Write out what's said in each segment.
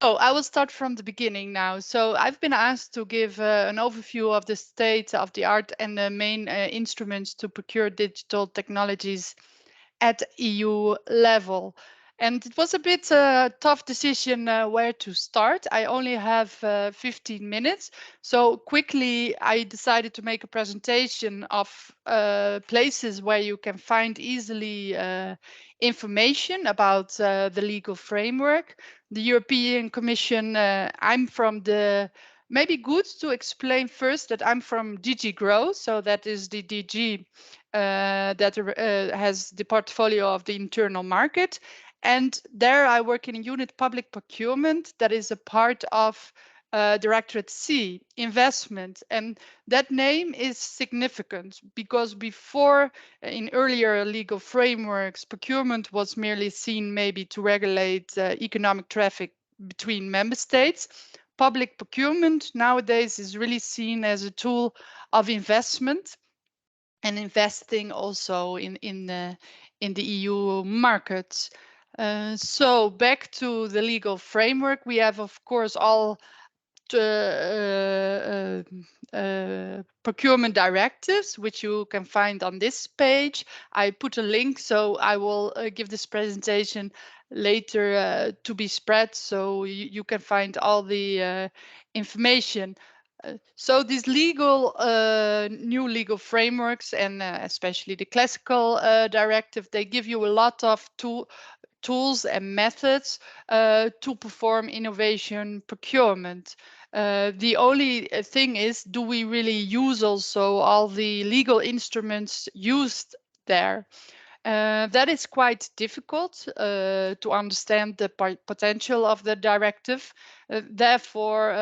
Oh, I will start from the beginning now. So I've been asked to give an overview of the state of the art and the main instruments to procure digital technologies at EU level. And it was a bit tough decision where to start. I only have 15 minutes. So quickly, I decided to make a presentation of places where you can find easily information about the legal framework. The European Commission, I'm from the maybe good to explain first that I'm from DG Grow, so that is the DG that has the portfolio of the internal market. And there I work in a unit public procurement that is a part of Directorate C, investment. And that name is significant because before, in earlier legal frameworks, procurement was merely seen maybe to regulate economic traffic between member states. Public procurement nowadays is really seen as a tool of investment and investing also in the EU markets. So back to the legal framework, we have of course all procurement directives, which you can find on this page. I put a link, so I will give this presentation later to be spread, so you can find all the information. So these new legal frameworks, and especially the classical directive, they give you a lot of tools and methods to perform innovation procurement. The only thing is, do we really use also all the legal instruments used there? That is quite difficult to understand the potential of the directive. Therefore,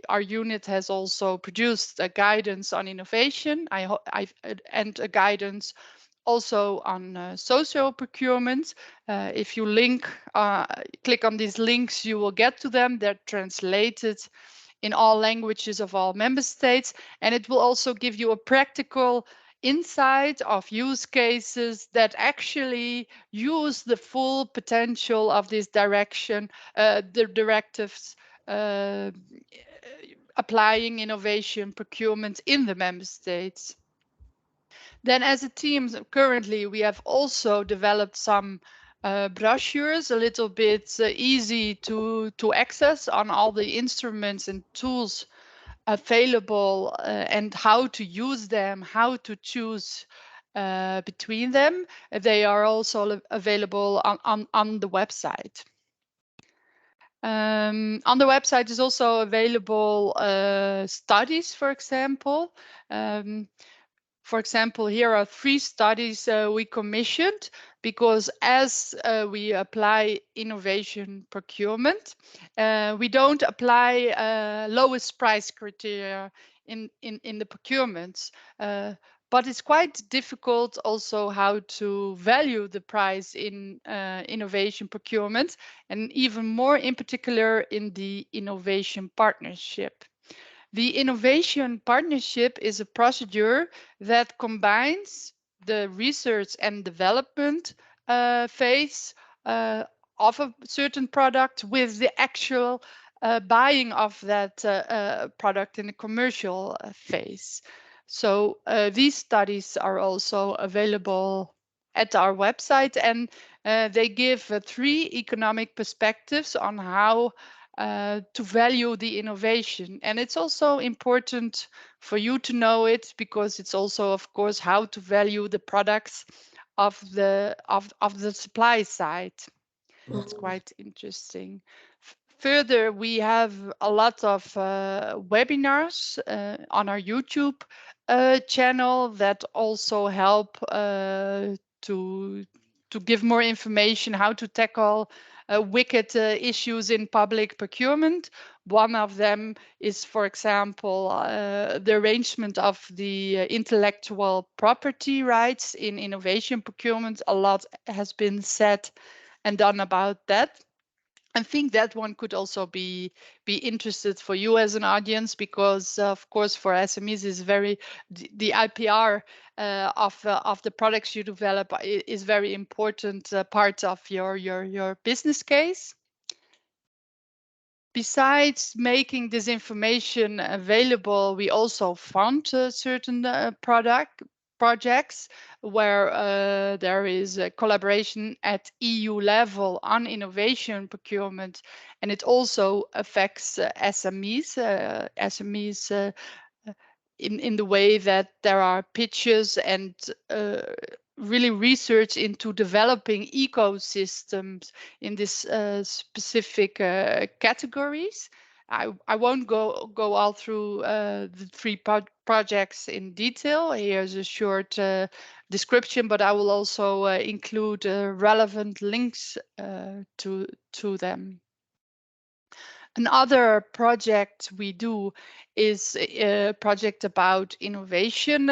our unit has also produced a guidance on innovation and a guidance also on social procurement. If you click on these links, you will get to them. They're translated in all languages of all member states, and it will also give you a practical insight of use cases that actually use the full potential of this the directives applying innovation procurement in the member states. Then as a team, currently we have also developed some brochures, a little bit easy to access on all the instruments and tools available and how to use them, how to choose between them. They are also available on the website. On the website is also available studies, for example. For example, here are 3 studies we commissioned because as we apply innovation procurement, we don't apply lowest price criteria in the procurements. But it's quite difficult also how to value the price in innovation procurement, and even more in particular in the innovation partnership. The innovation partnership is a procedure that combines the research and development phase of a certain product with the actual buying of that product in the commercial phase. So these studies are also available at our website, and they give 3 economic perspectives on how to value the innovation. And it's also important for you to know it because it's also, of course, how to value the products of the supply side. It's quite interesting. Further, we have a lot of webinars on our YouTube channel that also help to give more information how to tackle wicked issues in public procurement. One of them is, for example, the arrangement of the intellectual property rights in innovation procurement. A lot has been said and done about that. I think that one could also be interested for you as an audience because, of course, for SMEs is the IPR of the products you develop is very important part of your business case. Besides making this information available, we also fund certain projects where there is a collaboration at EU level on innovation procurement, and it also affects SMEs. In the way that there are pitches and really research into developing ecosystems in this specific categories. I won't go all through the three projects in detail. Here's a short description, but I will also include relevant links to them. Another project we do is a project about innovation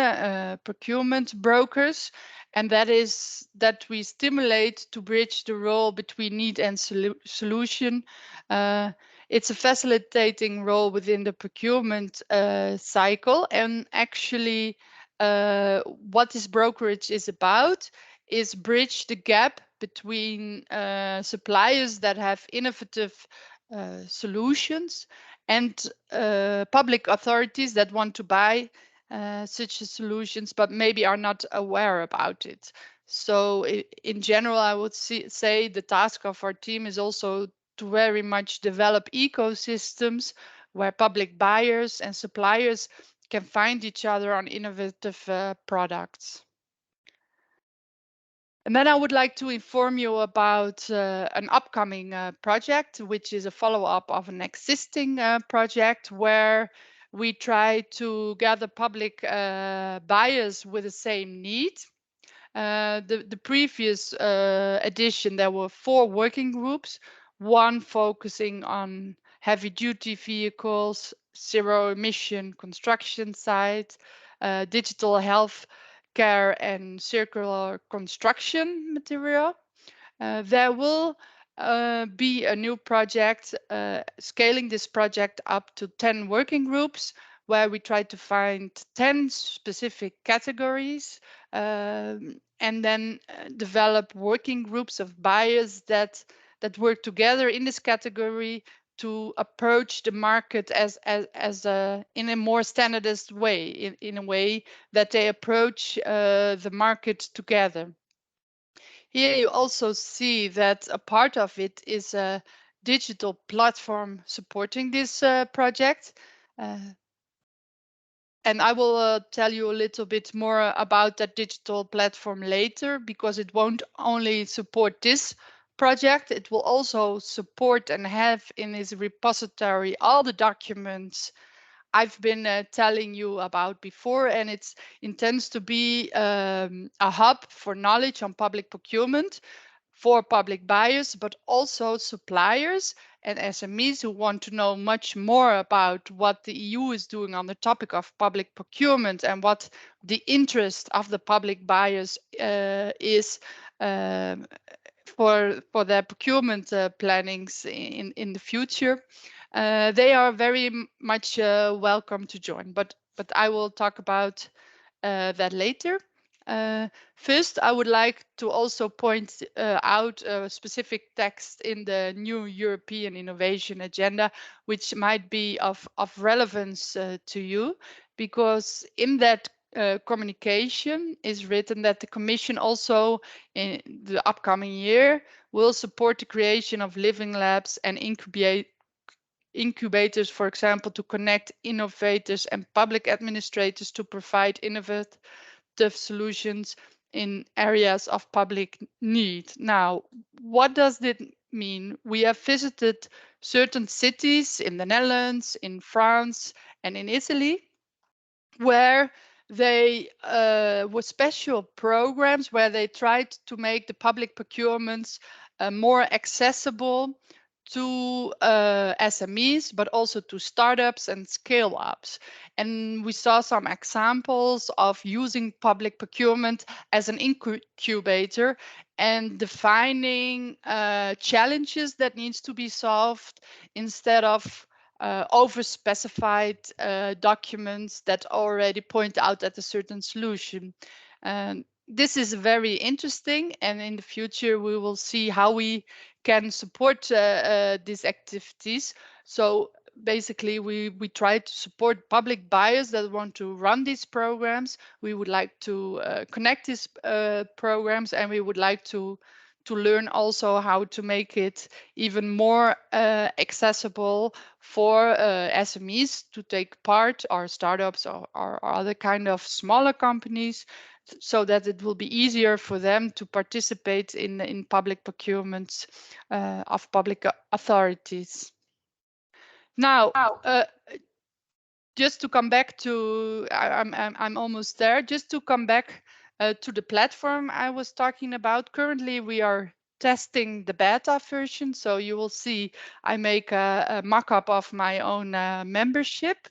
procurement brokers, and that is that we stimulate to bridge the role between need and solution. It's a facilitating role within the procurement cycle, and actually what this brokerage is about is bridge the gap between suppliers that have innovative solutions and public authorities that want to buy such solutions but maybe are not aware about it. So in general, I would say the task of our team is also to very much develop ecosystems where public buyers and suppliers can find each other on innovative products. And then I would like to inform you about an upcoming project, which is a follow-up of an existing project where we try to gather public buyers with the same need. The previous edition, there were 4 working groups, one focusing on heavy-duty vehicles, zero-emission construction sites, digital health care and circular construction material. There will be a new project, scaling this project up to 10 working groups, where we try to find 10 specific categories and then develop working groups of buyers that work together in this category to approach the market as in a more standardized way, in a way that they approach the market together. Here you also see that a part of it is a digital platform supporting this project. And I will tell you a little bit more about that digital platform later, because it won't only support this project, it will also support and have in its repository all the documents I've been telling you about before, and it intends to be a hub for knowledge on public procurement for public buyers, but also suppliers and SMEs who want to know much more about what the EU is doing on the topic of public procurement and what the interest of the public buyers is for their procurement plannings in the future. They are very much welcome to join, but I will talk about that later. First, I would like to also point out a specific text in the new European Innovation Agenda, which might be of relevance to you, because in that communication is written that the Commission also in the upcoming year will support the creation of living labs and incubators, for example, to connect innovators and public administrators to provide innovative solutions in areas of public need. Now, what does this mean? We have visited certain cities in the Netherlands, in France, and in Italy, where they were special programs where they tried to make the public procurements more accessible to SMEs, but also to startups and scale-ups. And we saw some examples of using public procurement as an incubator and defining challenges that needs to be solved instead of over-specified documents that already point out at a certain solution. This is very interesting, and in the future we will see how we can support these activities. So basically, we try to support public buyers that want to run these programs. We would like to connect these programs, and we would like to learn also how to make it even more accessible for SMEs to take part, or startups, or other kind of smaller companies, so that it will be easier for them to participate in public procurements of public authorities. Now, just to come back to, I'm almost there. Just to come back to the platform I was talking about. Currently, we are testing the beta version. So you will see I make a mock-up of my own membership.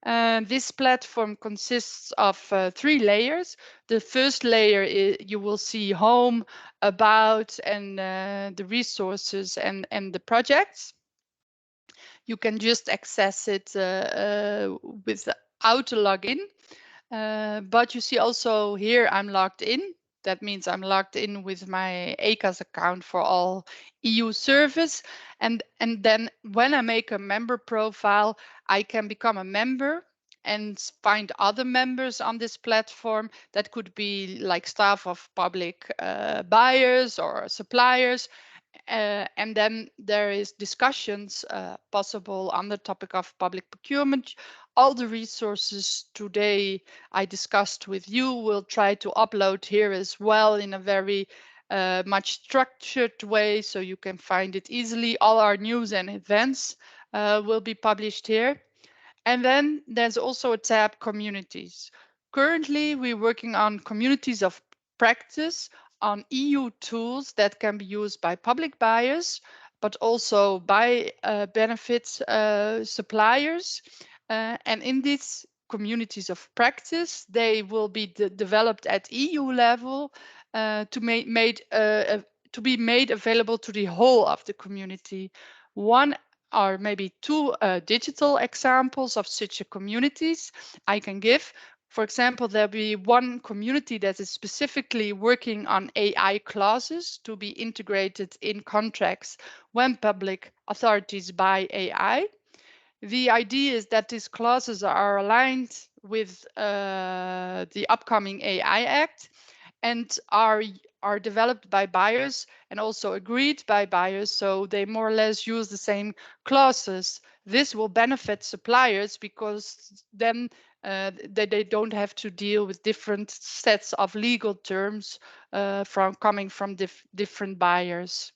This platform consists of 3 layers. The first layer is, you will see home, about, and the resources and the projects. You can just access it without a login. But you see also here I'm logged in. That means I'm logged in with my ECAS account for all EU service. And then when I make a member profile, I can become a member and find other members on this platform. That could be like staff of public buyers or suppliers. And then there is discussions possible on the topic of public procurement. All the resources today I discussed with you will try to upload here as well in a very much structured way, so you can find it easily. All our news and events will be published here. And then there's also a tab communities. Currently, we're working on communities of practice on EU tools that can be used by public buyers, but also by benefits suppliers. And in these communities of practice, they will be developed at EU level to be made available to the whole of the community. One or maybe 2 digital examples of such a communities I can give. For example, there'll be one community that is specifically working on AI clauses to be integrated in contracts when public authorities buy AI. The idea is that these clauses are aligned with the upcoming AI Act and are developed by buyers and also agreed by buyers, so they more or less use the same clauses. This will benefit suppliers because then they don't have to deal with different sets of legal terms coming from different buyers.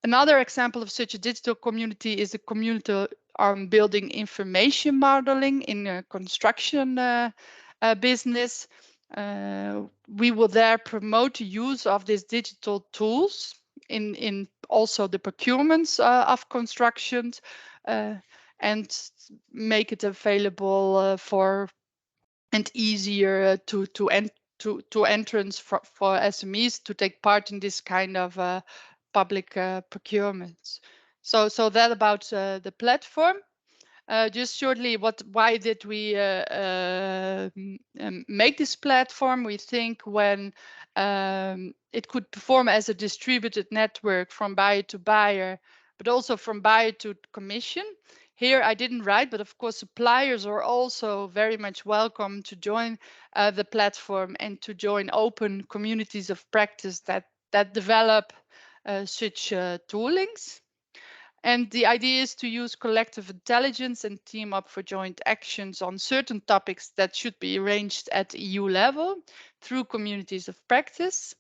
Another example of such a digital community is a community on building information modeling in a construction business. We will there promote the use of these digital tools in also the procurements of constructions and make it available for and easier to entrance for SMEs to take part in this kind of public procurements. So that about the platform. Just shortly, why did we make this platform? We think when it could perform as a distributed network from buyer to buyer, but also from buyer to commission. Here I didn't write, but of course suppliers are also very much welcome to join the platform and to join open communities of practice that develop such toolings. And the idea is to use collective intelligence and team up for joint actions on certain topics that should be arranged at EU level through communities of practice.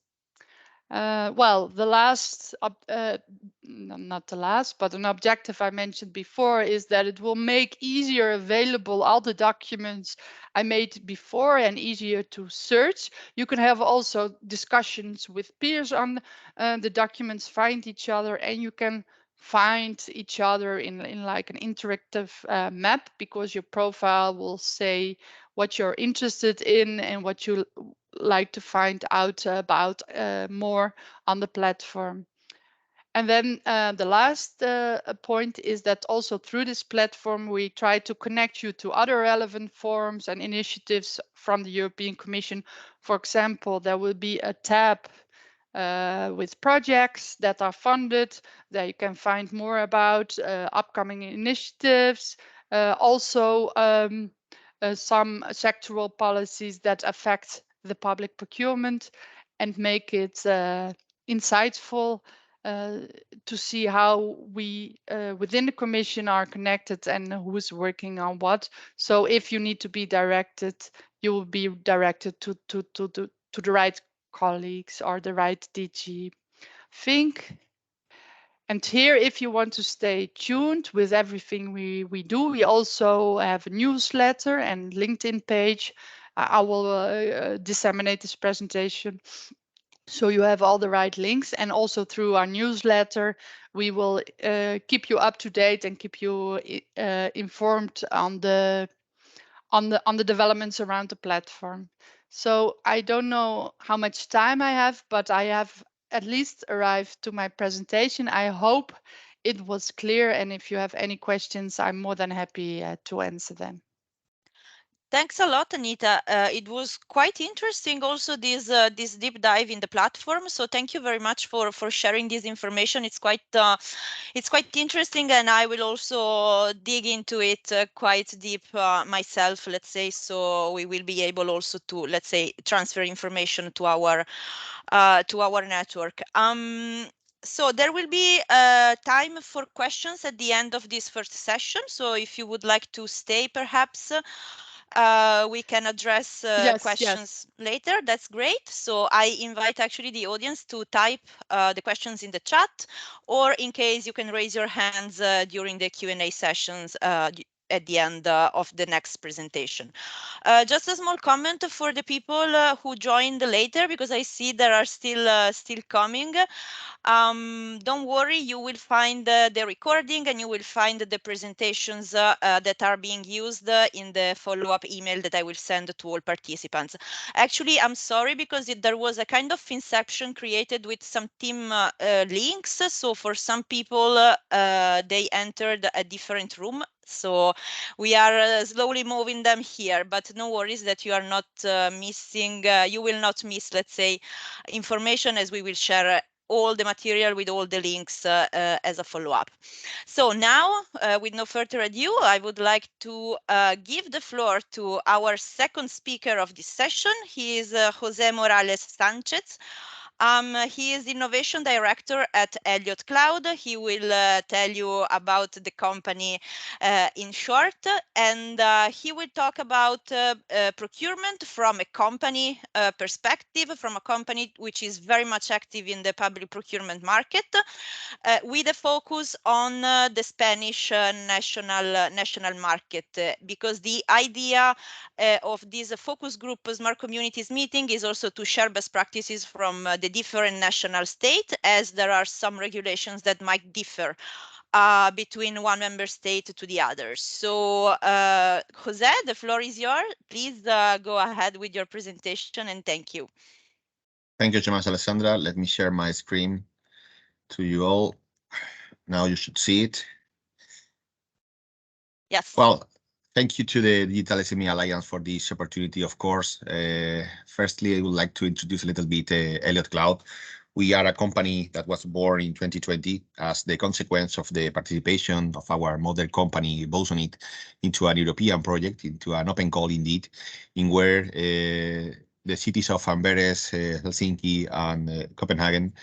Well, the last, not the last, but an objective I mentioned before is that it will make easier available all the documents I made before and easier to search. You can have also discussions with peers on the documents, find each other, and you can find each other in like an interactive map, because your profile will say what you're interested in and what you like to find out about more on the platform. And then the last point is that also through this platform, we try to connect you to other relevant forums and initiatives from the European Commission. For example, there will be a tab with projects that are funded. There you can find more about upcoming initiatives, also some sectoral policies that affect the public procurement, and make it insightful to see how we within the Commission are connected and who's working on what. So if you need to be directed, you will be directed to the right colleagues or the right DG. Think. And here, if you want to stay tuned with everything we do, we also have a newsletter and LinkedIn page. I will disseminate this presentation so you have all the right links, and also through our newsletter, we will keep you up to date and keep you informed on the developments around the platform. So I don't know how much time I have, but I have at least arrived to my presentation. I hope it was clear, and if you have any questions, I'm more than happy to answer them. Thanks a lot, Anita. It was quite interesting also this deep dive in the platform. So thank you very much for sharing this information. It's quite interesting, and I will also dig into it quite deep myself, let's say. So we will be able also to, let's say, transfer information to our network. So there will be time for questions at the end of this first session. So if you would like to stay, perhaps we can address questions later. That's great. So I invite actually the audience to type the questions in the chat, or in case you can raise your hands during the Q&A sessions at the end of the next presentation. Just a small comment for the people who joined later, because I see there are still coming. Don't worry, you will find the recording, and you will find the presentations that are being used in the follow-up email that I will send to all participants. Actually, I'm sorry, because there was a kind of inception created with some team links. So for some people, they entered a different room. So we are slowly moving them here, but no worries that you are not missing, you will not miss, let's say, information, as we will share all the material with all the links as a follow-up. So now, with no further ado, I would like to give the floor to our second speaker of this session. He is José Morales Sánchez. He is Innovation Director at Elliot Cloud. He will tell you about the company in short, and he will talk about procurement from a company perspective, from a company which is very much active in the public procurement market, with a focus on the Spanish national market, because the idea of this focus group Smart Communities meeting is also to share best practices from the different national states, as there are some regulations that might differ between one member state to the others. So, Jose, the floor is yours. Please go ahead with your presentation, and thank you. Thank you so much, Alessandra. Let me share my screen to you all. Now you should see it. Yes. Well, thank you to the Digital SME Alliance for this opportunity, of course. Firstly, I would like to introduce a little bit Elliot Cloud. We are a company that was born in 2020 as the consequence of the participation of our mother company, Bosonit, into an European project, into an open call indeed, in where the cities of Amberes, Helsinki, and Copenhagen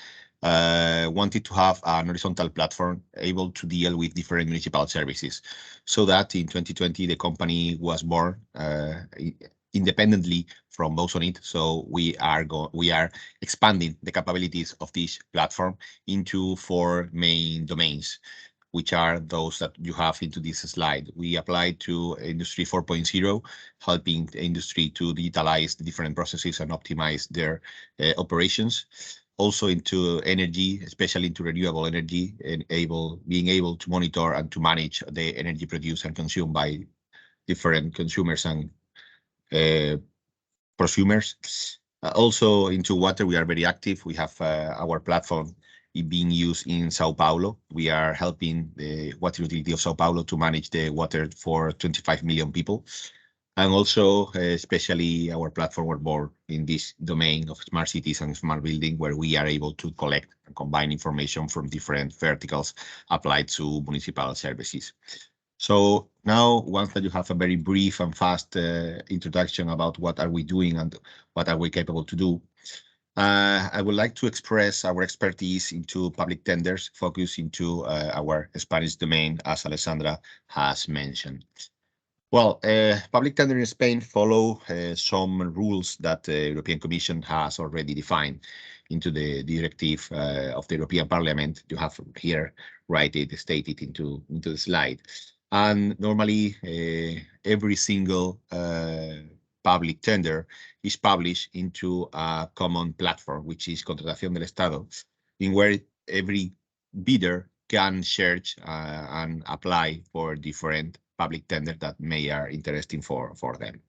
wanted to have an horizontal platform able to deal with different municipal services. So that in 2020, the company was born independently from Bosonit. So we are expanding the capabilities of this platform into 4 main domains, which are those that you have into this slide. We applied to Industry 4.0, helping the industry to digitalize the different processes and optimize their operations. Also into energy, especially into renewable energy, and being able to monitor and to manage the energy produced and consumed by different consumers and prosumers. Also into water, we are very active. We have our platform being used in Sao Paulo. We are helping the water utility of Sao Paulo to manage the water for 25 million people. And also, especially our platform was born in this domain of smart cities and smart building, where we are able to collect and combine information from different verticals applied to municipal services. So now, once that you have a very brief and fast introduction about what are we doing and what are we capable to do, I would like to express our expertise into public tenders, focus into our Spanish domain, as Alessandra has mentioned. Well, public tender in Spain follow some rules that the European Commission has already defined into the directive of the European Parliament. You have here stated into the slide. And normally, every single public tender is published into a common platform, which is Contratación del Estado, in where every bidder can search and apply for different public tender that may are interesting for them.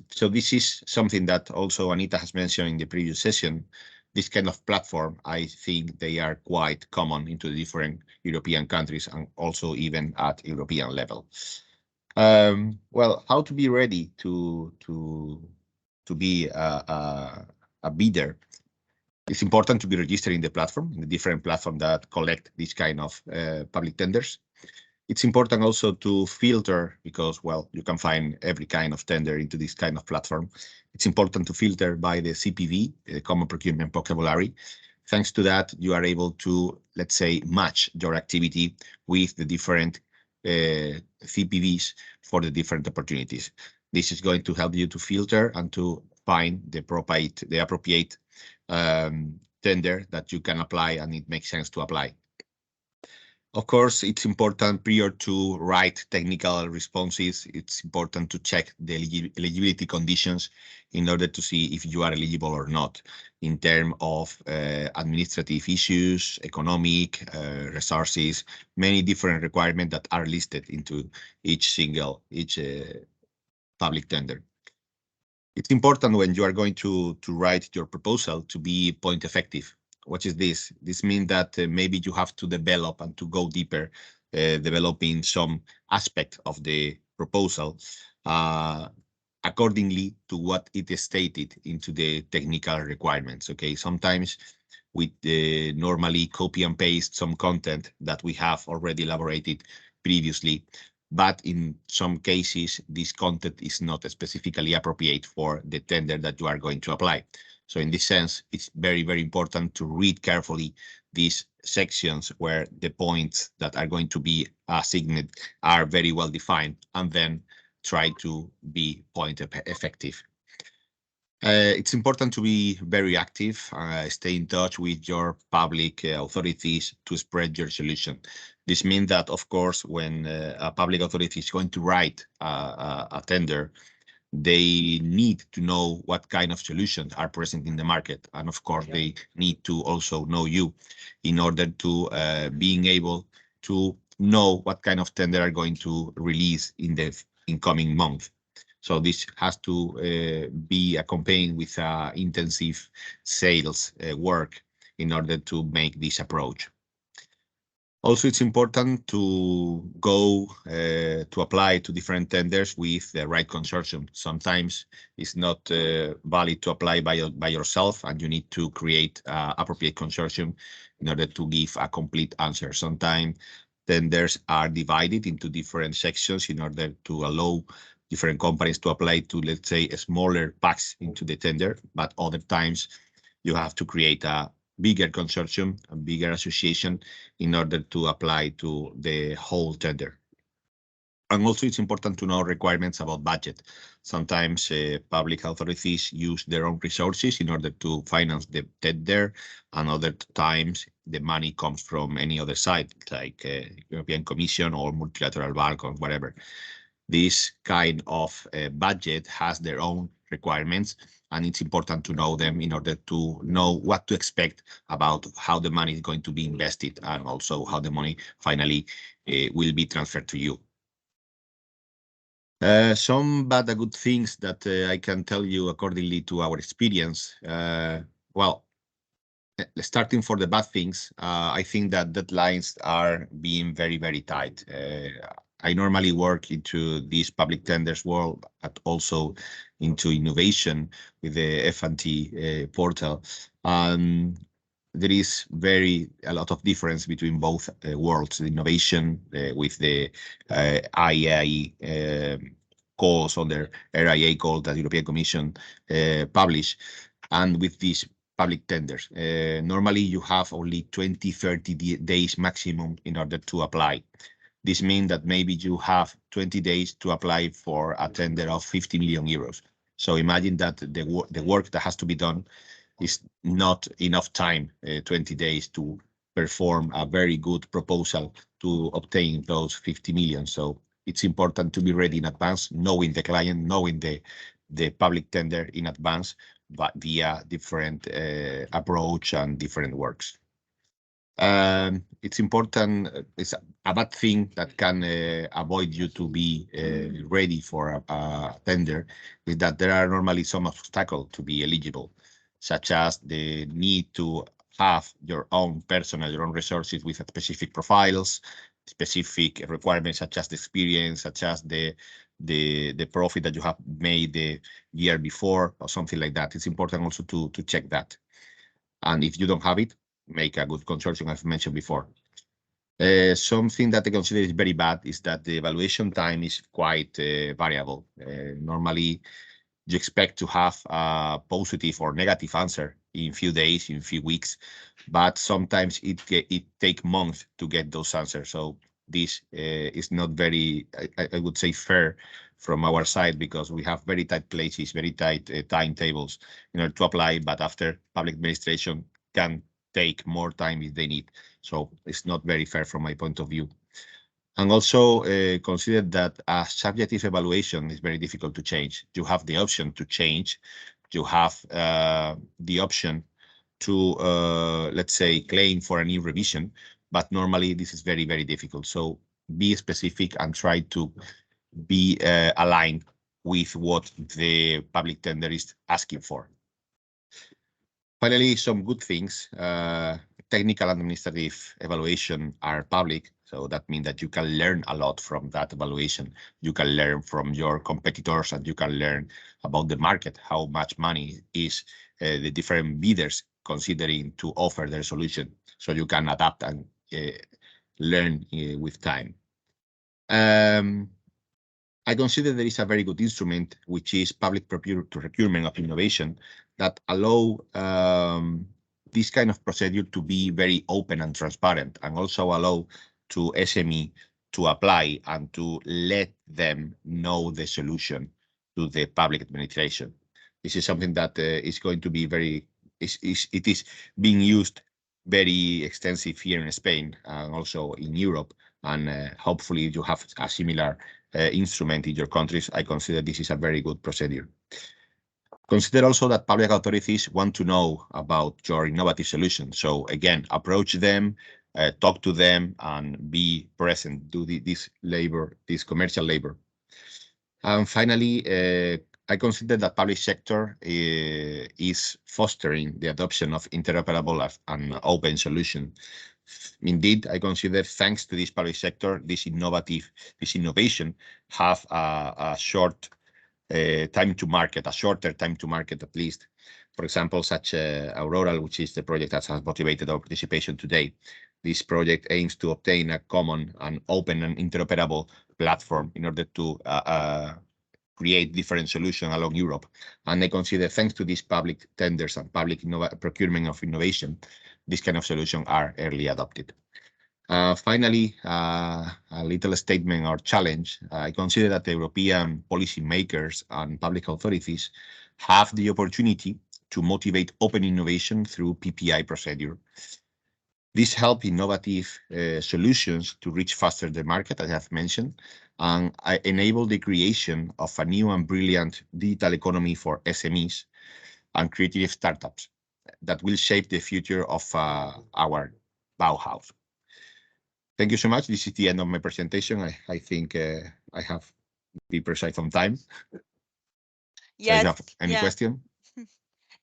So this is something that also Anita has mentioned in the previous session. This kind of platform, I think they are quite common into the different European countries and also even at European level. Well, how to be ready to be a bidder? It's important to be registered in the platform, in the different platform that collect this kind of public tenders. It's important also to filter because, well, you can find every kind of tender into this kind of platform. It's important to filter by the CPV, the Common Procurement Vocabulary. Thanks to that, you are able to, let's say, match your activity with the different CPVs for the different opportunities. This is going to help you to filter and to find the appropriate tender that you can apply and it makes sense to apply. Of course, it's important prior to write technical responses. It's important to check the eligibility conditions in order to see if you are eligible or not in terms of administrative issues, economic resources, many different requirements that are listed into each public tender. It's important when you are going to write your proposal to be point effective. What is this? This means that maybe you have to develop and to go deeper, developing some aspect of the proposal accordingly to what it is stated into the technical requirements. Okay, sometimes we normally copy and paste some content that we have already elaborated previously, but in some cases, this content is not specifically appropriate for the tender that you are going to apply. So in this sense, it's very, very important to read carefully these sections where the points that are going to be assigned are very well defined, and then try to be point effective. It's important to be very active, stay in touch with your public authorities to spread your solution. This means that, of course, when a public authority is going to write a tender, they need to know what kind of solutions are present in the market. And of course, they need to also know you in order to being able to know what kind of tender are going to release in the incoming month. So this has to be accompanied with intensive sales work in order to make this approach. Also, it's important to go to apply to different tenders with the right consortium. Sometimes it's not valid to apply by yourself, and you need to create appropriate consortium in order to give a complete answer. Sometimes tenders are divided into different sections in order to allow different companies to apply to, let's say, smaller packs into the tender, but other times you have to create a bigger consortium, a bigger association in order to apply to the whole tender. And also it's important to know requirements about budget. Sometimes public authorities use their own resources in order to finance the tender, and other times the money comes from any other side, like European Commission or multilateral bank or whatever. This kind of budget has their own requirements, and it's important to know them in order to know what to expect about how the money is going to be invested and also how the money finally will be transferred to you. Some bad and good things that I can tell you accordingly to our experience. Well, starting for the bad things, I think that deadlines are being very, very tight. I normally work into this public tenders world, but also into innovation with the F&T portal. There is a lot of difference between both worlds. The innovation with the IAI calls on their RIA call that the European Commission publish, and with these public tenders. Normally, you have only 20, 30 days maximum in order to apply. This means that maybe you have 20 days to apply for a tender of 50 million euros. So imagine that the work that has to be done is not enough time, 20 days, to perform a very good proposal to obtain those 50 million. So it's important to be ready in advance, knowing the client, knowing the public tender in advance, but via different approach and different works. It's important. It's a bad thing that can avoid you to be ready for a tender is that there are normally some obstacles to be eligible, such as the need to have your own personnel, your own resources with specific profiles, specific requirements such as the experience, such as the profit that you have made the year before or something like that. It's important also to check that. And if you don't have it, make a good consortium, I've mentioned before. Something that I consider is very bad is that the evaluation time is quite variable. Normally, you expect to have a positive or negative answer in few days, in few weeks, but sometimes it takes months to get those answers. So this is not very, I would say, fair from our side, because we have very tight places, very tight timetables in order to apply, but after public administration can take more time if they need. So it's not very fair from my point of view. And also consider that a subjective evaluation is very difficult to change. You have the option to change. You have the option to, let's say, claim for a new revision, but normally this is very, very difficult. So be specific and try to be aligned with what the public tender is asking for. Finally, some good things. Technical and administrative evaluation are public, so that means that you can learn a lot from that evaluation. You can learn from your competitors, and you can learn about the market, how much money is the different bidders considering to offer their solution, so you can adapt and learn with time. I consider there is a very good instrument, which is public procurement of innovation, that allow this kind of procedure to be very open and transparent, and also allow to SME to apply and to let them know the solution to the public administration. This is something that is going to be it is being used very extensive here in Spain and also in Europe, and hopefully you have a similar instrument in your countries. I consider this is a very good procedure. Consider also that public authorities want to know about your innovative solution. So again, approach them, talk to them, and be present, do this commercial labor. And finally, I consider that public sector is fostering the adoption of interoperable and open solution. Indeed, I consider, thanks to this public sector, this innovation have a short time to market, a shorter time to market at least. For example, such Aurora, which is the project that has motivated our participation today. This project aims to obtain a common and open and interoperable platform in order to create different solutions along Europe. And I consider, thanks to these public tenders and public procurement of innovation, this kind of solutions are early adopted. Finally, a little statement or challenge. I consider that the European policymakers and public authorities have the opportunity to motivate open innovation through PPI procedure. This helps innovative solutions to reach faster the market, as I have mentioned, and enable the creation of a new and brilliant digital economy for SMEs and creative startups that will shape the future of our Bauhaus. Thank you so much. This is the end of my presentation. I think I have to be precise on time. Yes. So if you have any question?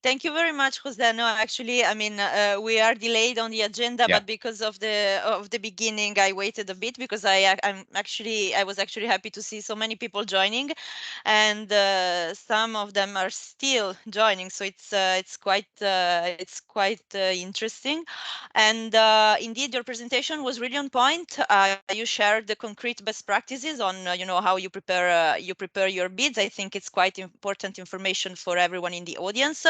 Thank you very much, José. No, actually, I mean, we are delayed on the agenda, Yeah. but because of the beginning, I waited a bit because I was actually happy to see so many people joining, and some of them are still joining. So it's quite interesting, and indeed, your presentation was really on point. You shared the concrete best practices on how you prepare your bids. I think it's quite important information for everyone in the audience.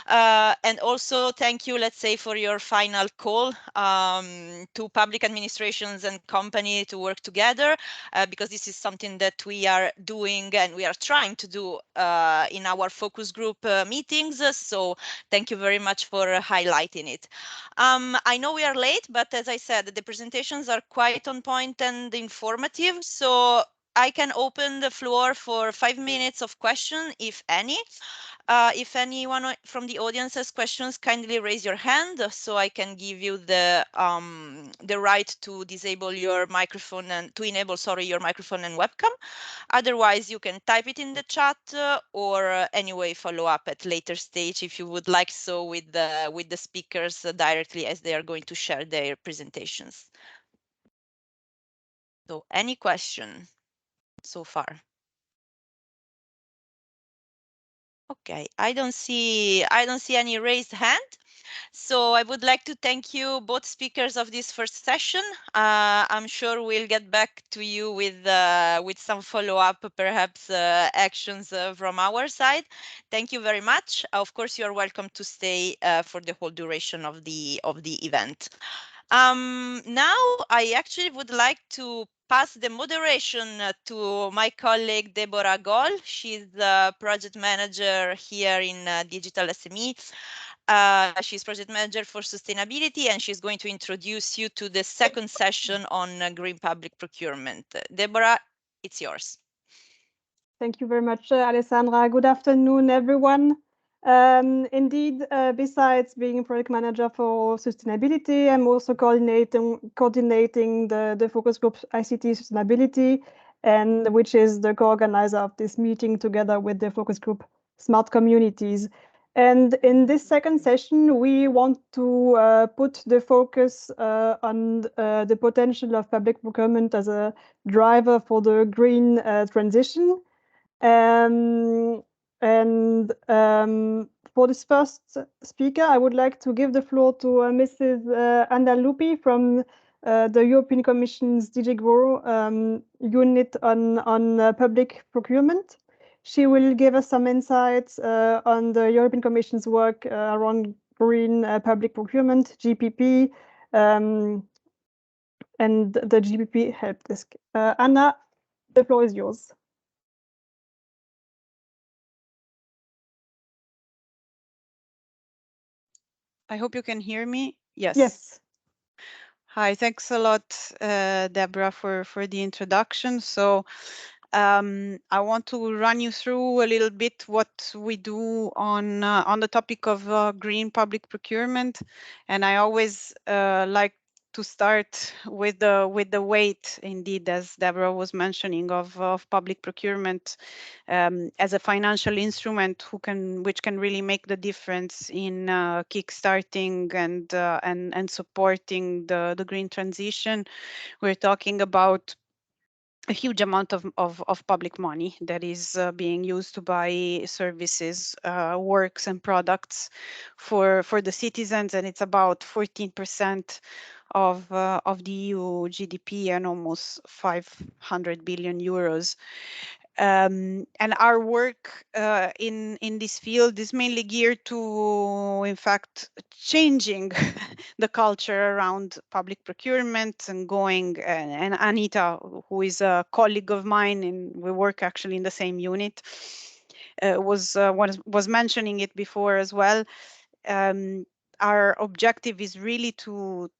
And also thank you, let's say, for your final call to public administrations and company to work together, because this is something that we are doing and we are trying to do in our focus group meetings. So thank you very much for highlighting it. I know we are late, but as I said, the presentations are quite on point and informative. So I can open the floor for 5 minutes of question, if any. If anyone from the audience has questions, kindly raise your hand so I can give you the right to disable your microphone and to enable, your microphone and webcam. Otherwise, you can type it in the chat or anyway follow up at later stage if you would like so with the speakers directly as they are going to share their presentations. So any question so far? Okay, I don't see any raised hand. So I would like to thank you, both speakers of this first session. I'm sure we'll get back to you with some follow-up, perhaps actions from our side. Thank you very much. Of course, you are welcome to stay for the whole duration of the event. Now, I actually would like to pass the moderation to my colleague Deborah Goll. She's the project manager here in Digital SME. She's project manager for sustainability, and she's going to introduce you to the second session on green public procurement. Deborah, it's yours. Thank you very much, Alessandra. Good afternoon, everyone. Indeed, besides being project manager for sustainability, I'm also coordinating the focus group ICT sustainability, and which is the co-organizer of this meeting together with the focus group Smart Communities. And in this second session, we want to put the focus on the potential of public procurement as a driver for the green transition. For this first speaker, I would like to give the floor to Mrs. Lupi from the European Commission's DG GROW unit on public procurement. She will give us some insights on the European Commission's work around green public procurement, GPP, and the GPP help desk. Anna, the floor is yours. I hope you can hear me. Yes. Yes. Hi, thanks a lot, Deborah, for the introduction. So I want to run you through a little bit what we do on the topic of green public procurement, and I always like to start with the weight, indeed, as Deborah was mentioning, of public procurement as a financial instrument which can really make the difference in kickstarting and supporting the green transition. We're talking about a huge amount of public money that is being used to buy services, works and products for the citizens, and it's about 14% of the EU GDP and almost 500 billion euros. And our work in this field is mainly geared to, in fact, changing the culture around public procurement and going. And Anita, who is a colleague of mine, and we work actually in the same unit, was mentioning it before as well. Our objective is really to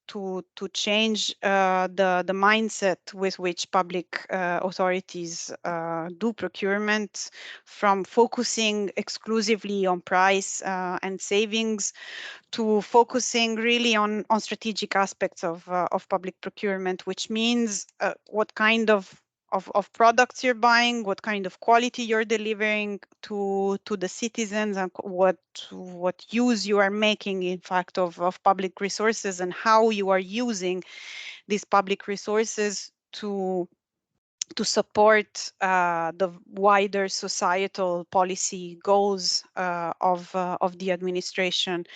change the mindset with which public authorities do procurement, from focusing exclusively on price and savings to focusing really on strategic aspects of public procurement, which means what kind of of products you're buying, what kind of quality you're delivering to the citizens, and what use you are making, in fact, of public resources, and how you are using these public resources to support the wider societal policy goals of the administration.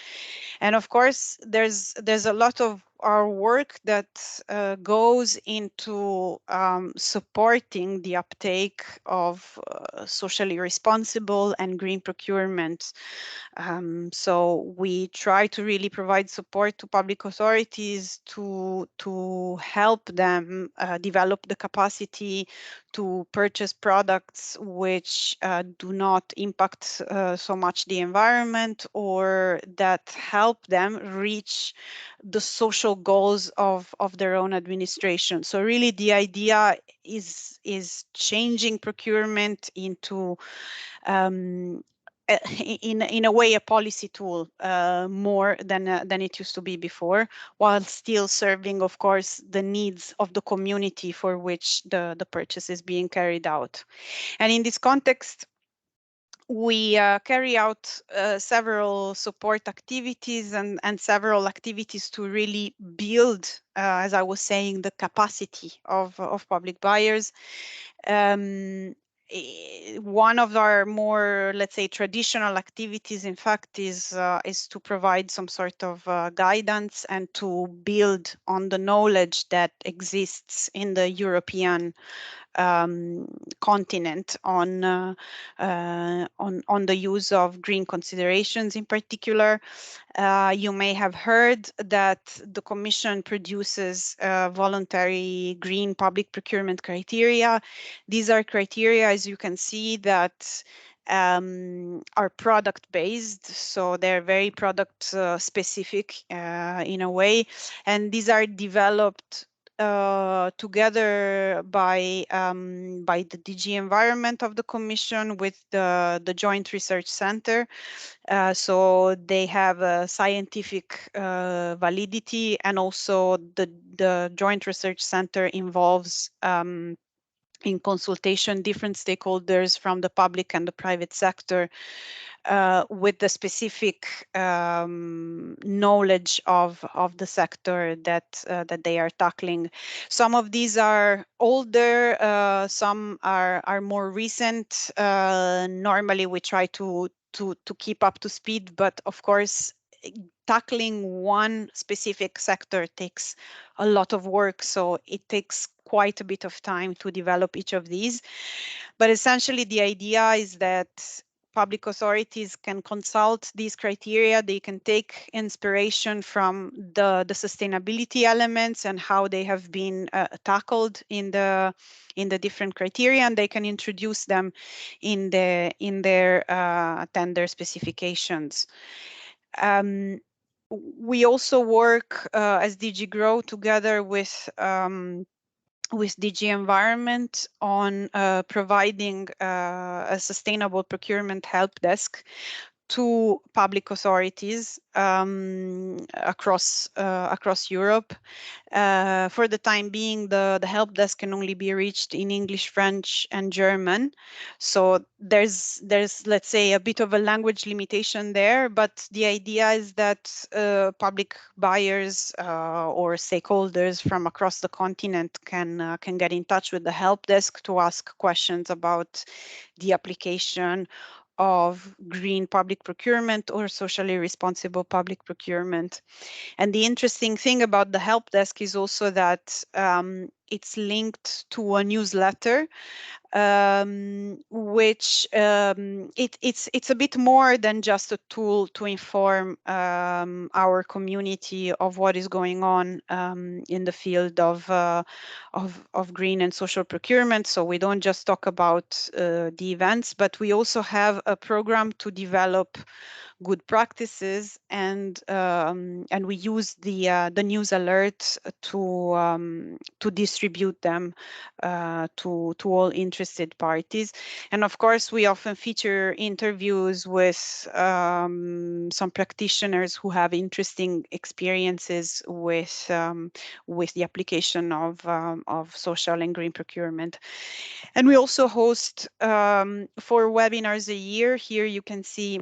And of course, there's a lot of our work that goes into supporting the uptake of socially responsible and green procurement. So we try to really provide support to public authorities to help them develop the capacity to purchase products which do not impact so much the environment, or that help them reach the social goals of their own administration. So really the idea is changing procurement into in a way a policy tool more than it used to be before, while still serving, of course, the needs of the community for which the purchase is being carried out. And in this context, we carry out several support activities and several activities to really build, as I was saying, the capacity of public buyers. One of our more, let's say, traditional activities, in fact, is to provide some sort of guidance and to build on the knowledge that exists in the European continent on the use of green considerations in particular. You may have heard that the Commission produces voluntary green public procurement criteria. These are criteria, as you can see, that are product-based, so they're very product-specific in a way, and these are developed together by the DG Environment of the Commission with the Joint Research Center. So they have a scientific validity, and also the Joint Research Center involves in consultation different stakeholders from the public and the private sector with the specific knowledge of the sector that they are tackling. Some of these are older, some are more recent. Normally we try to keep up to speed, but of course tackling one specific sector takes a lot of work, so it takes quite a bit of time to develop each of these. But essentially the idea is that public authorities can consult these criteria, they can take inspiration from the sustainability elements and how they have been tackled in the different criteria, and they can introduce them in their tender specifications. We also work as DG Grow together with DG Environment on providing a sustainable procurement help desk to public authorities across Europe. For the time being, the help desk can only be reached in English, French, and German. So there's let's say a bit of a language limitation there, but the idea is that public buyers or stakeholders from across the continent can get in touch with the help desk to ask questions about the application of green public procurement or socially responsible public procurement. And the interesting thing about the help desk is also that it's linked to a newsletter, which it's a bit more than just a tool to inform our community of what is going on in the field of green and social procurement. So we don't just talk about the events, but we also have a program to develop good practices, and we use the news alerts to distribute them to all interested parties. And of course, we often feature interviews with some practitioners who have interesting experiences with the application of social and green procurement. And we also host 4 webinars a year. Here you can see,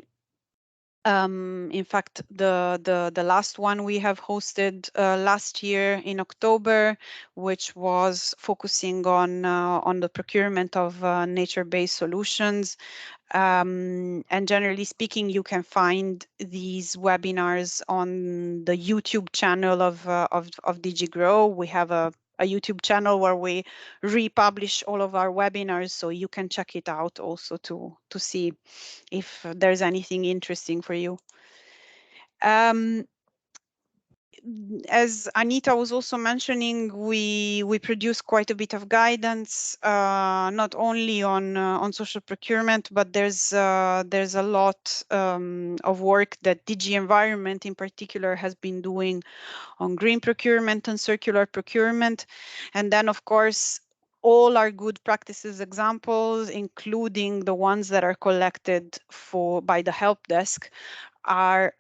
in fact, the last one we have hosted last year in October, which was focusing on the procurement of nature-based solutions. And generally speaking, you can find these webinars on the YouTube channel of DigiGrow. We have a YouTube channel where we republish all of our webinars, so you can check it out also to see if there's anything interesting for you. As Anita was also mentioning, we produce quite a bit of guidance, not only on social procurement, but there's a lot of work that DG Environment in particular has been doing on green procurement and circular procurement. And then, of course, all our good practices examples, including the ones that are collected by the help desk, are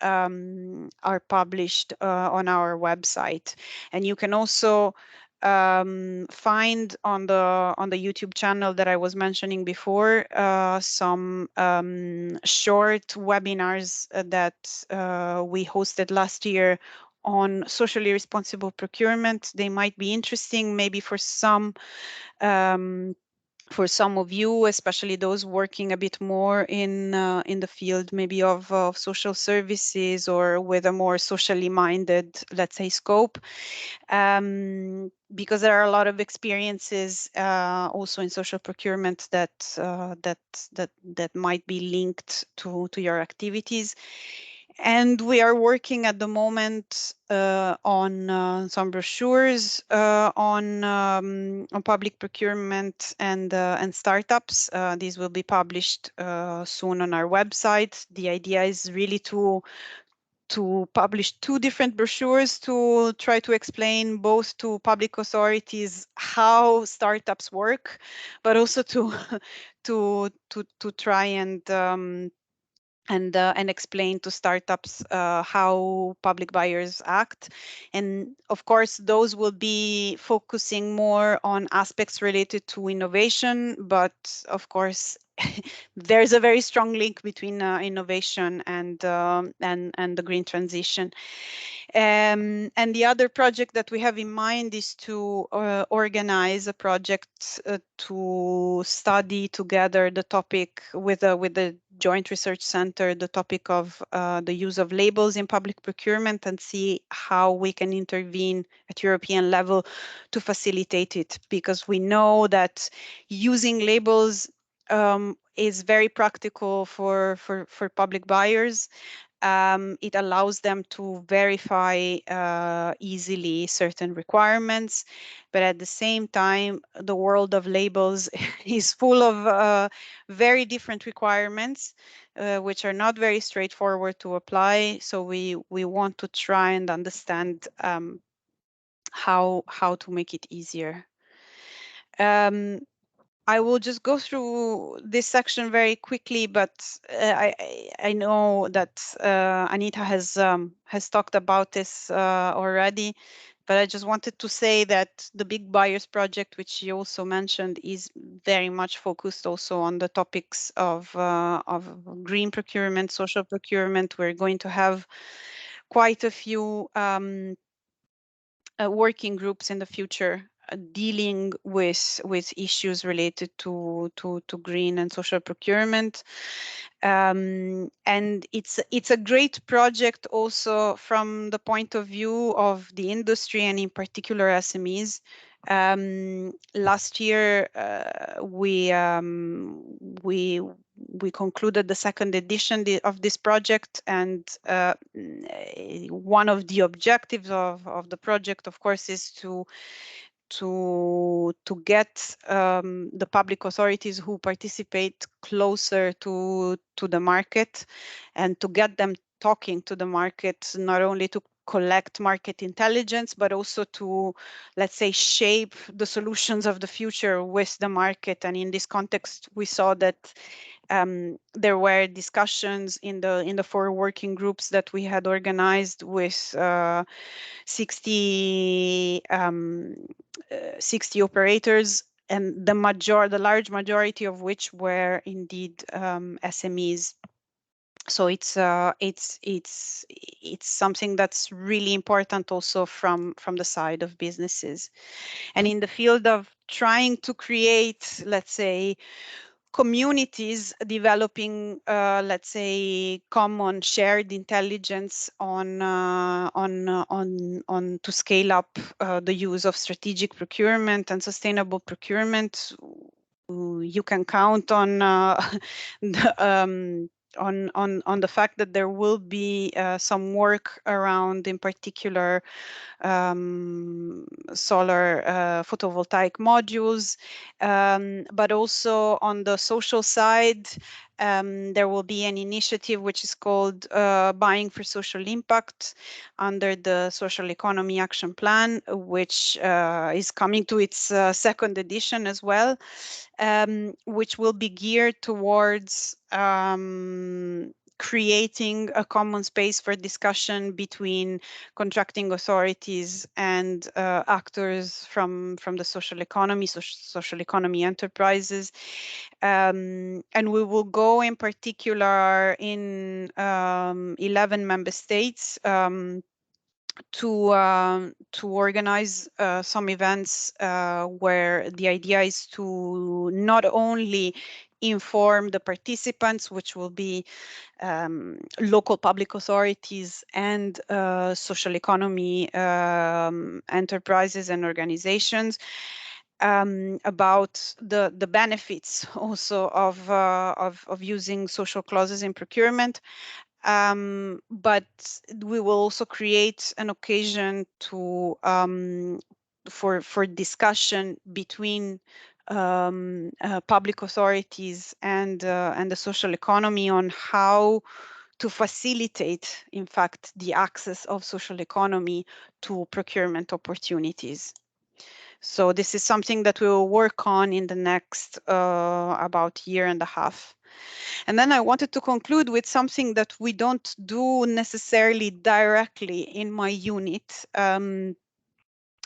published on our website. And you can also find on the YouTube channel that I was mentioning before some short webinars that we hosted last year on socially responsible procurement. They might be interesting maybe for some of you, especially those working a bit more in the field maybe of social services or with a more socially minded, let's say, scope, because there are a lot of experiences also in social procurement that might be linked to your activities. And we are working at the moment on some brochures on public procurement and startups. These will be published soon on our website. The idea is really to publish 2 different brochures to try to explain both to public authorities how startups work, but also to try and explain to startups how public buyers act. And of course, those will be focusing more on aspects related to innovation, but of course, there's a very strong link between innovation and the green transition. And the other project that we have in mind is to organize a project to study together the topic with the Joint Research Center, the topic of the use of labels in public procurement, and see how we can intervene at European level to facilitate it, because we know that using labels is very practical for public buyers. It allows them to verify easily certain requirements, but at the same time, the world of labels is full of very different requirements, which are not very straightforward to apply. So we want to try and understand how to make it easier. I will just go through this section very quickly, but I know that Anita has talked about this already, but I just wanted to say that the Big Buyers Project, which she also mentioned, is very much focused also on the topics of green procurement, social procurement. We're going to have quite a few working groups in the future dealing with issues related to green and social procurement, and it's a great project also from the point of view of the industry and in particular SMEs. Last year we concluded the 2nd edition of this project, and one of the objectives of the project, of course, is to to get the public authorities who participate closer to the market, and to get them talking to the market, not only to collect market intelligence, but also to, let's say, shape the solutions of the future with the market. And in this context, we saw that there were discussions in the 4 working groups that we had organized with 60 operators, and the large majority of which were indeed SMEs. So it's something that's really important also from the side of businesses. And in the field of trying to create, let's say, communities developing, let's say, common shared intelligence on to scale up the use of strategic procurement and sustainable procurement, you can count on on the fact that there will be some work around, in particular, solar photovoltaic modules, but also on the social side, there will be an initiative which is called Buying for Social Impact under the Social Economy Action Plan, which is coming to its 2nd edition as well, which will be geared towards creating a common space for discussion between contracting authorities and actors from the social economy enterprises. And we will go in particular in 11 member states to organize some events where the idea is to not only inform the participants, which will be local public authorities and social economy enterprises and organizations, about the benefits also of using social clauses in procurement. But we will also create an occasion to for discussion between public authorities and the social economy on how to facilitate, in fact, the access of social economy to procurement opportunities. So this is something that we will work on in the next about year and a half. And then I wanted to conclude with something that we don't do necessarily directly in my unit,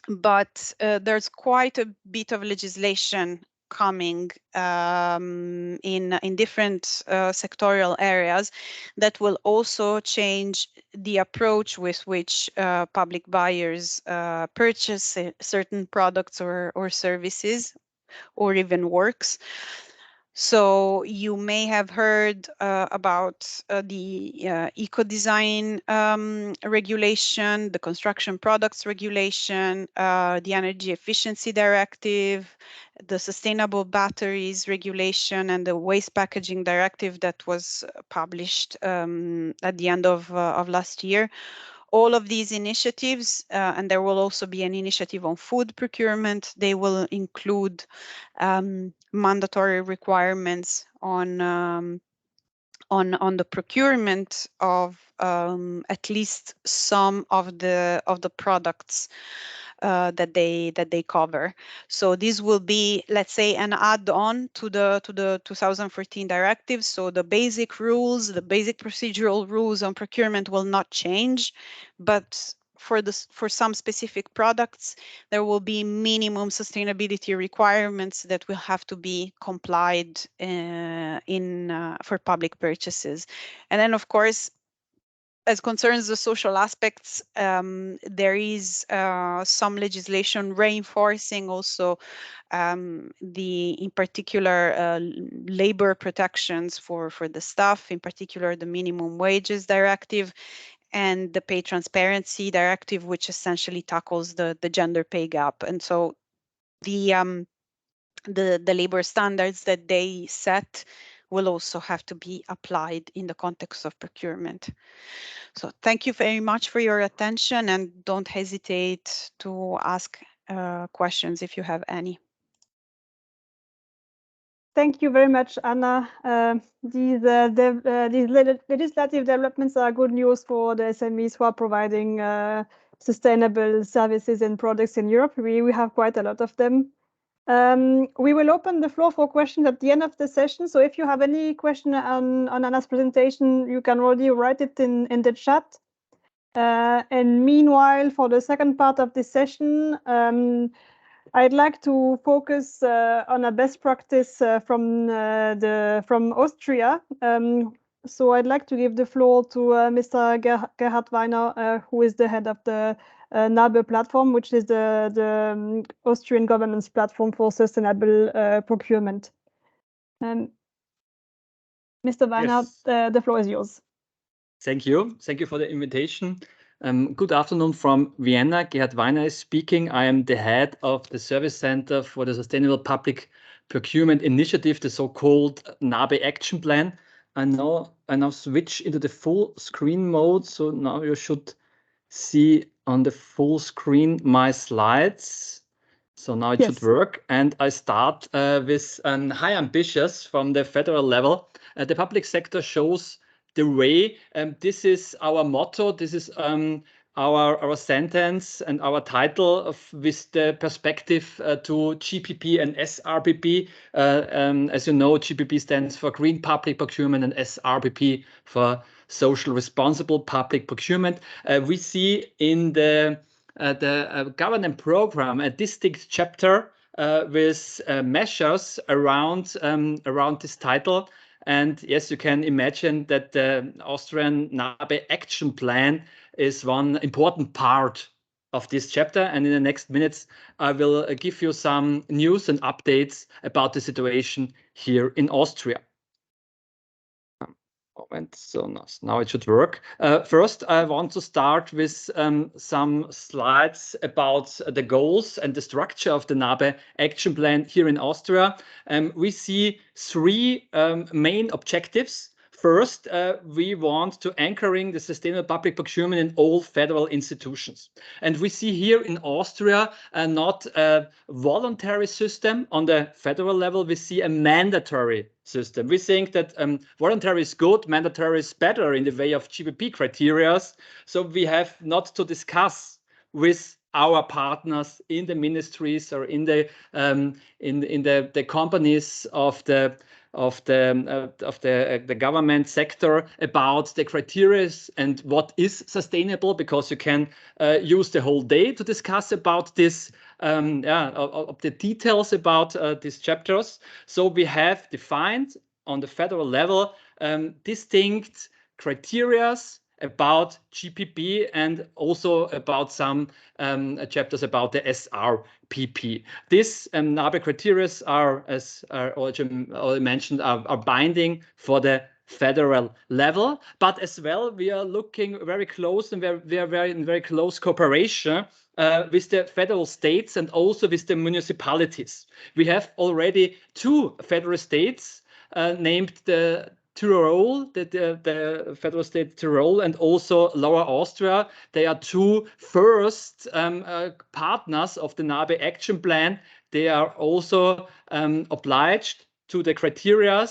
but there's quite a bit of legislation coming in different sectorial areas that will also change the approach with which public buyers purchase certain products or services or even works. So you may have heard about the eco-design regulation, the construction products regulation, the energy efficiency directive, the sustainable batteries regulation, and the waste packaging directive that was published at the end of last year. All of these initiatives, and there will also be an initiative on food procurement, they will include mandatory requirements on the procurement of at least some of the products that they cover. So this will be, let's say, an add-on to the 2014 directive. So the basic rules, the basic procedural rules on procurement will not change, but for some specific products, there will be minimum sustainability requirements that will have to be complied for public purchases. And then, of course, as concerns the social aspects, there is some legislation reinforcing also in particular labor protections for the staff, in particular the minimum wages directive and the pay transparency directive, which essentially tackles the gender pay gap. And so the labor standards that they set will also have to be applied in the context of procurement. So thank you very much for your attention, and don't hesitate to ask questions if you have any. Thank you very much, Anna. These legislative developments are good news for the SMEs who are providing sustainable services and products in Europe. We have quite a lot of them. We will open the floor for questions at the end of the session. So if you have any question on Anna's presentation, you can already write it in the chat. And meanwhile, for the second part of this session, I'd like to focus on a best practice from Austria. So I'd like to give the floor to Mr. Gerhard Weiner, who is the head of the naBe platform, which is the Austrian government's platform for sustainable procurement. Mr. Weiner, Yes. the floor is yours. Thank you. Thank you for the invitation. Good afternoon from Vienna. Gerhard Weiner is speaking. I am the head of the Service Center for the Sustainable Public Procurement Initiative, the so-called naBe Action Plan. I now switch into the full screen mode. So now you should see on the full screen my slides. So now it should work. And I start with high ambitious from the federal level. The public sector shows the way. This is our motto. This is our sentence and our title with the perspective to GPP and SRPP. As you know, GPP stands for Green Public Procurement and SRPP for Social Responsible Public Procurement. We see in the government program a distinct chapter with measures around this title. And yes, you can imagine that the Austrian naBe Action Plan is one important part of this chapter. And in the next minutes, I will give you some news and updates about the situation here in Austria. So now it should work. First, I want to start with some slides about the goals and the structure of the naBe Action Plan here in Austria. We see three main objectives. First, we want to anchoring the sustainable public procurement in all federal institutions. And we see here in Austria not a voluntary system on the federal level, we see a mandatory system. We think that voluntary is good, mandatory is better in the way of GPP criteria. So we have not to discuss with our partners in the ministries or in the companies of the government sector about the criteria and what is sustainable, because you can use the whole day to discuss about this, of the details about these chapters. So we have defined on the federal level distinct criteria about GPP and also about some chapters about the SRPP. These naBe criteria are, as already mentioned, are binding for the federal level, but as well we are looking very close and we are in very close cooperation with the federal states and also with the municipalities. We have already two federal states named the Tyrol, the federal state Tyrol, and also Lower Austria. They are two first partners of the naBe Action Plan. They are also obliged to the criteria,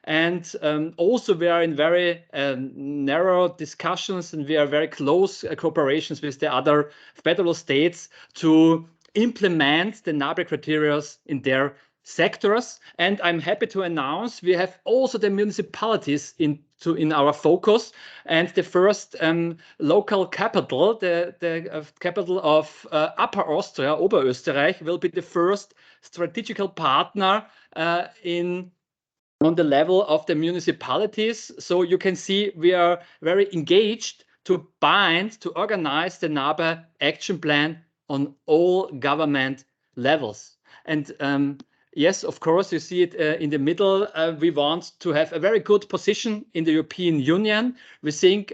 and also we are in very narrow discussions and we are very close cooperations with the other federal states to implement the naBe criteria in their sectors. And I'm happy to announce we have also the municipalities in our focus, and the first local capital, the capital of Upper Austria, Oberösterreich, will be the first strategical partner on the level of the municipalities. So you can see we are very engaged to organize the naBe Action Plan on all government levels. And yes, of course, you see it in the middle. We want to have a very good position in the European Union. We think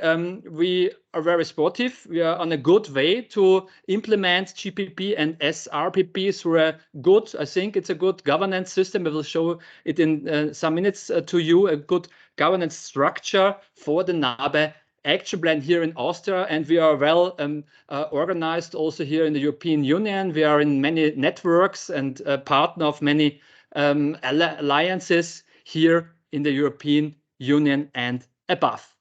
we are very supportive. We are on a good way to implement GPP and SRPP through a good, I think it's a good governance system. I will show it in some minutes to you, a good governance structure for the naBe Action Plan here in Austria, and we are well organized also here in the European Union. We are in many networks and partner of many alliances here in the European Union and above.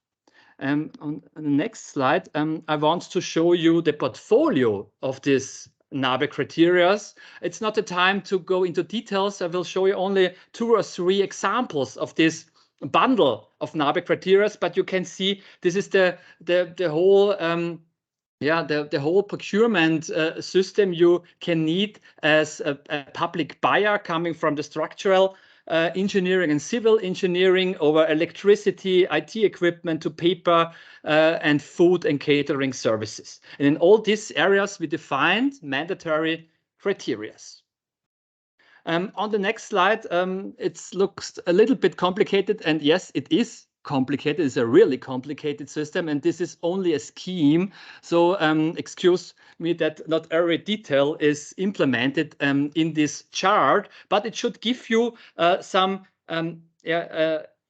On the next slide, I want to show you the portfolio of this naBe criteria. It's not the time to go into details. I will show you only 2 or 3 examples of this bundle of naBe criteria, but you can see this is the whole the whole procurement system you can need as a public buyer, coming from the structural engineering and civil engineering over electricity, IT equipment, to paper and food and catering services. And in all these areas, we defined mandatory criteria. On the next slide, it looks a little bit complicated, and yes, it is complicated. It's a really complicated system, and this is only a scheme. So excuse me that not every detail is implemented in this chart, but it should give you some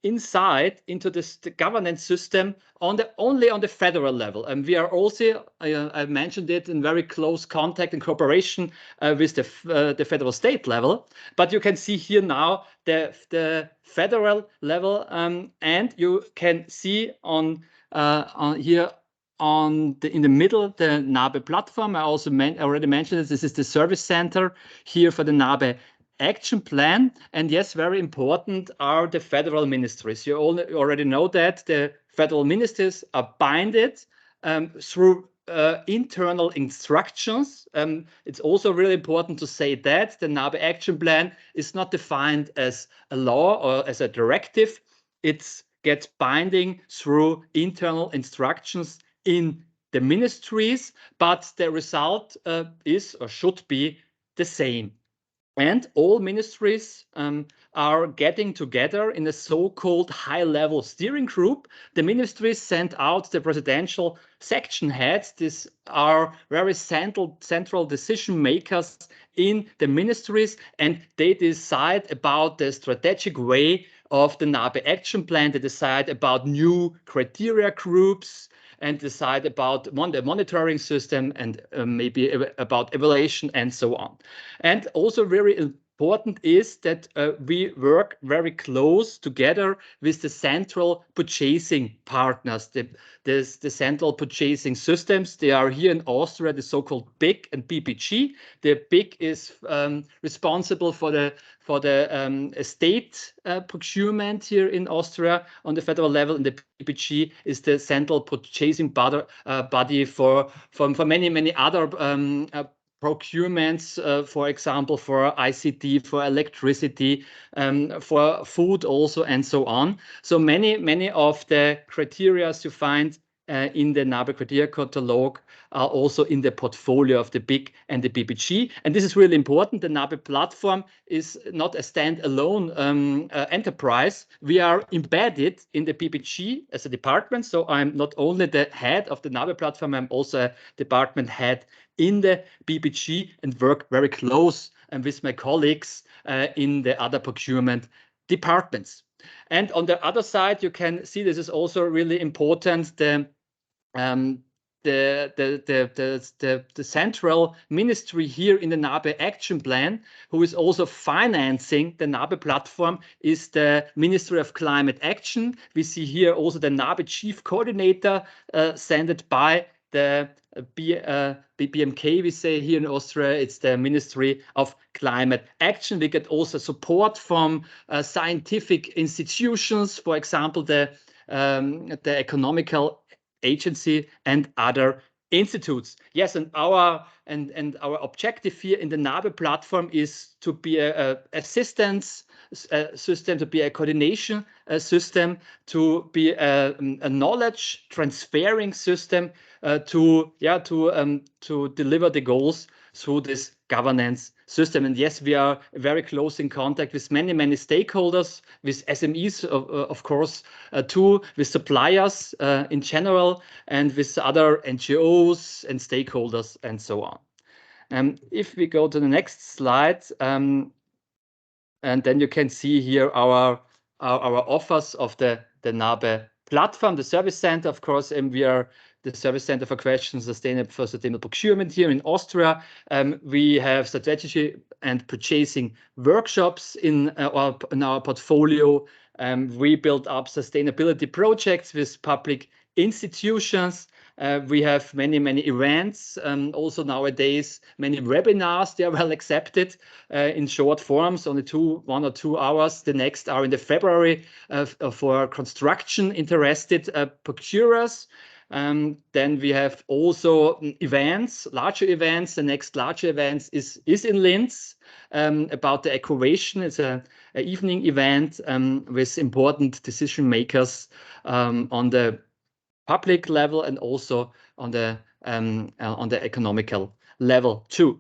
insight into the governance system only on the federal level. And we are also, I mentioned it, in very close contact and cooperation with the federal state level. But you can see here now the federal level, and you can see on here in the middle the naBe platform. I also already mentioned this is the service center here for the naBe action plan. And yes, very important are the federal ministries. You already know that the federal ministers are binded through internal instructions. It's also really important to say that the naBe action plan is not defined as a law or as a directive. It gets binding through internal instructions in the ministries, but the result is or should be the same. And all ministries are getting together in a so-called high-level steering group. The ministries send out the presidential section heads. These are very central decision makers in the ministries, and they decide about the strategic way of the naBe action plan. They decide about new criteria groups and decide about the monitoring system and maybe about evaluation and so on. And also very important is that we work very close together with the central purchasing partners, the central purchasing systems. They are here in Austria, the so-called BIC and BPG. The BIC is responsible for the state procurement here in Austria on the federal level, and the BPG is the central purchasing body for many other procurements, for example, for ICT, for electricity, for food also, and so on. So many of the criteria you find in the naBe criteria catalog are also in the portfolio of the BIC and the BPG. And this is really important. The naBe platform is not a standalone enterprise. We are embedded in the BPG as a department. So I'm not only the head of the naBe platform, I'm also a department head in the BPG and work very close with my colleagues in the other procurement departments. And on the other side, you can see this is also really important. The central ministry here in the naBe action plan, who is also financing the naBe platform, is the Ministry of Climate Action. We see here also the naBe chief coordinator sent by the BMK, we say here in Austria. It's the Ministry of Climate Action. We get also support from scientific institutions, for example, the Economical Agency and other institutes. Yes, and our objective here in the naBe platform is to be a assistance system, to be a coordination system, to be a knowledge transferring system, to deliver the goals through this governance system. And yes, we are very close in contact with many stakeholders, with SMEs, of course, too, with suppliers in general, and with other NGOs and stakeholders and so on. If we go to the next slide, and then you can see here our offers of the naBe platform, the service center, of course, and we are the Service Center for Questions Sustainable Procurement here in Austria. We have strategy and purchasing workshops in our portfolio. We build up sustainability projects with public institutions. We have many events. Also nowadays, many webinars. They are well accepted in short forms, only 1 or 2 hours. The next are in the February for construction interested procurers. Then we have also events, larger events. The next larger event is in Linz about the equation. It's an evening event with important decision makers on the public level and also on the economical level too.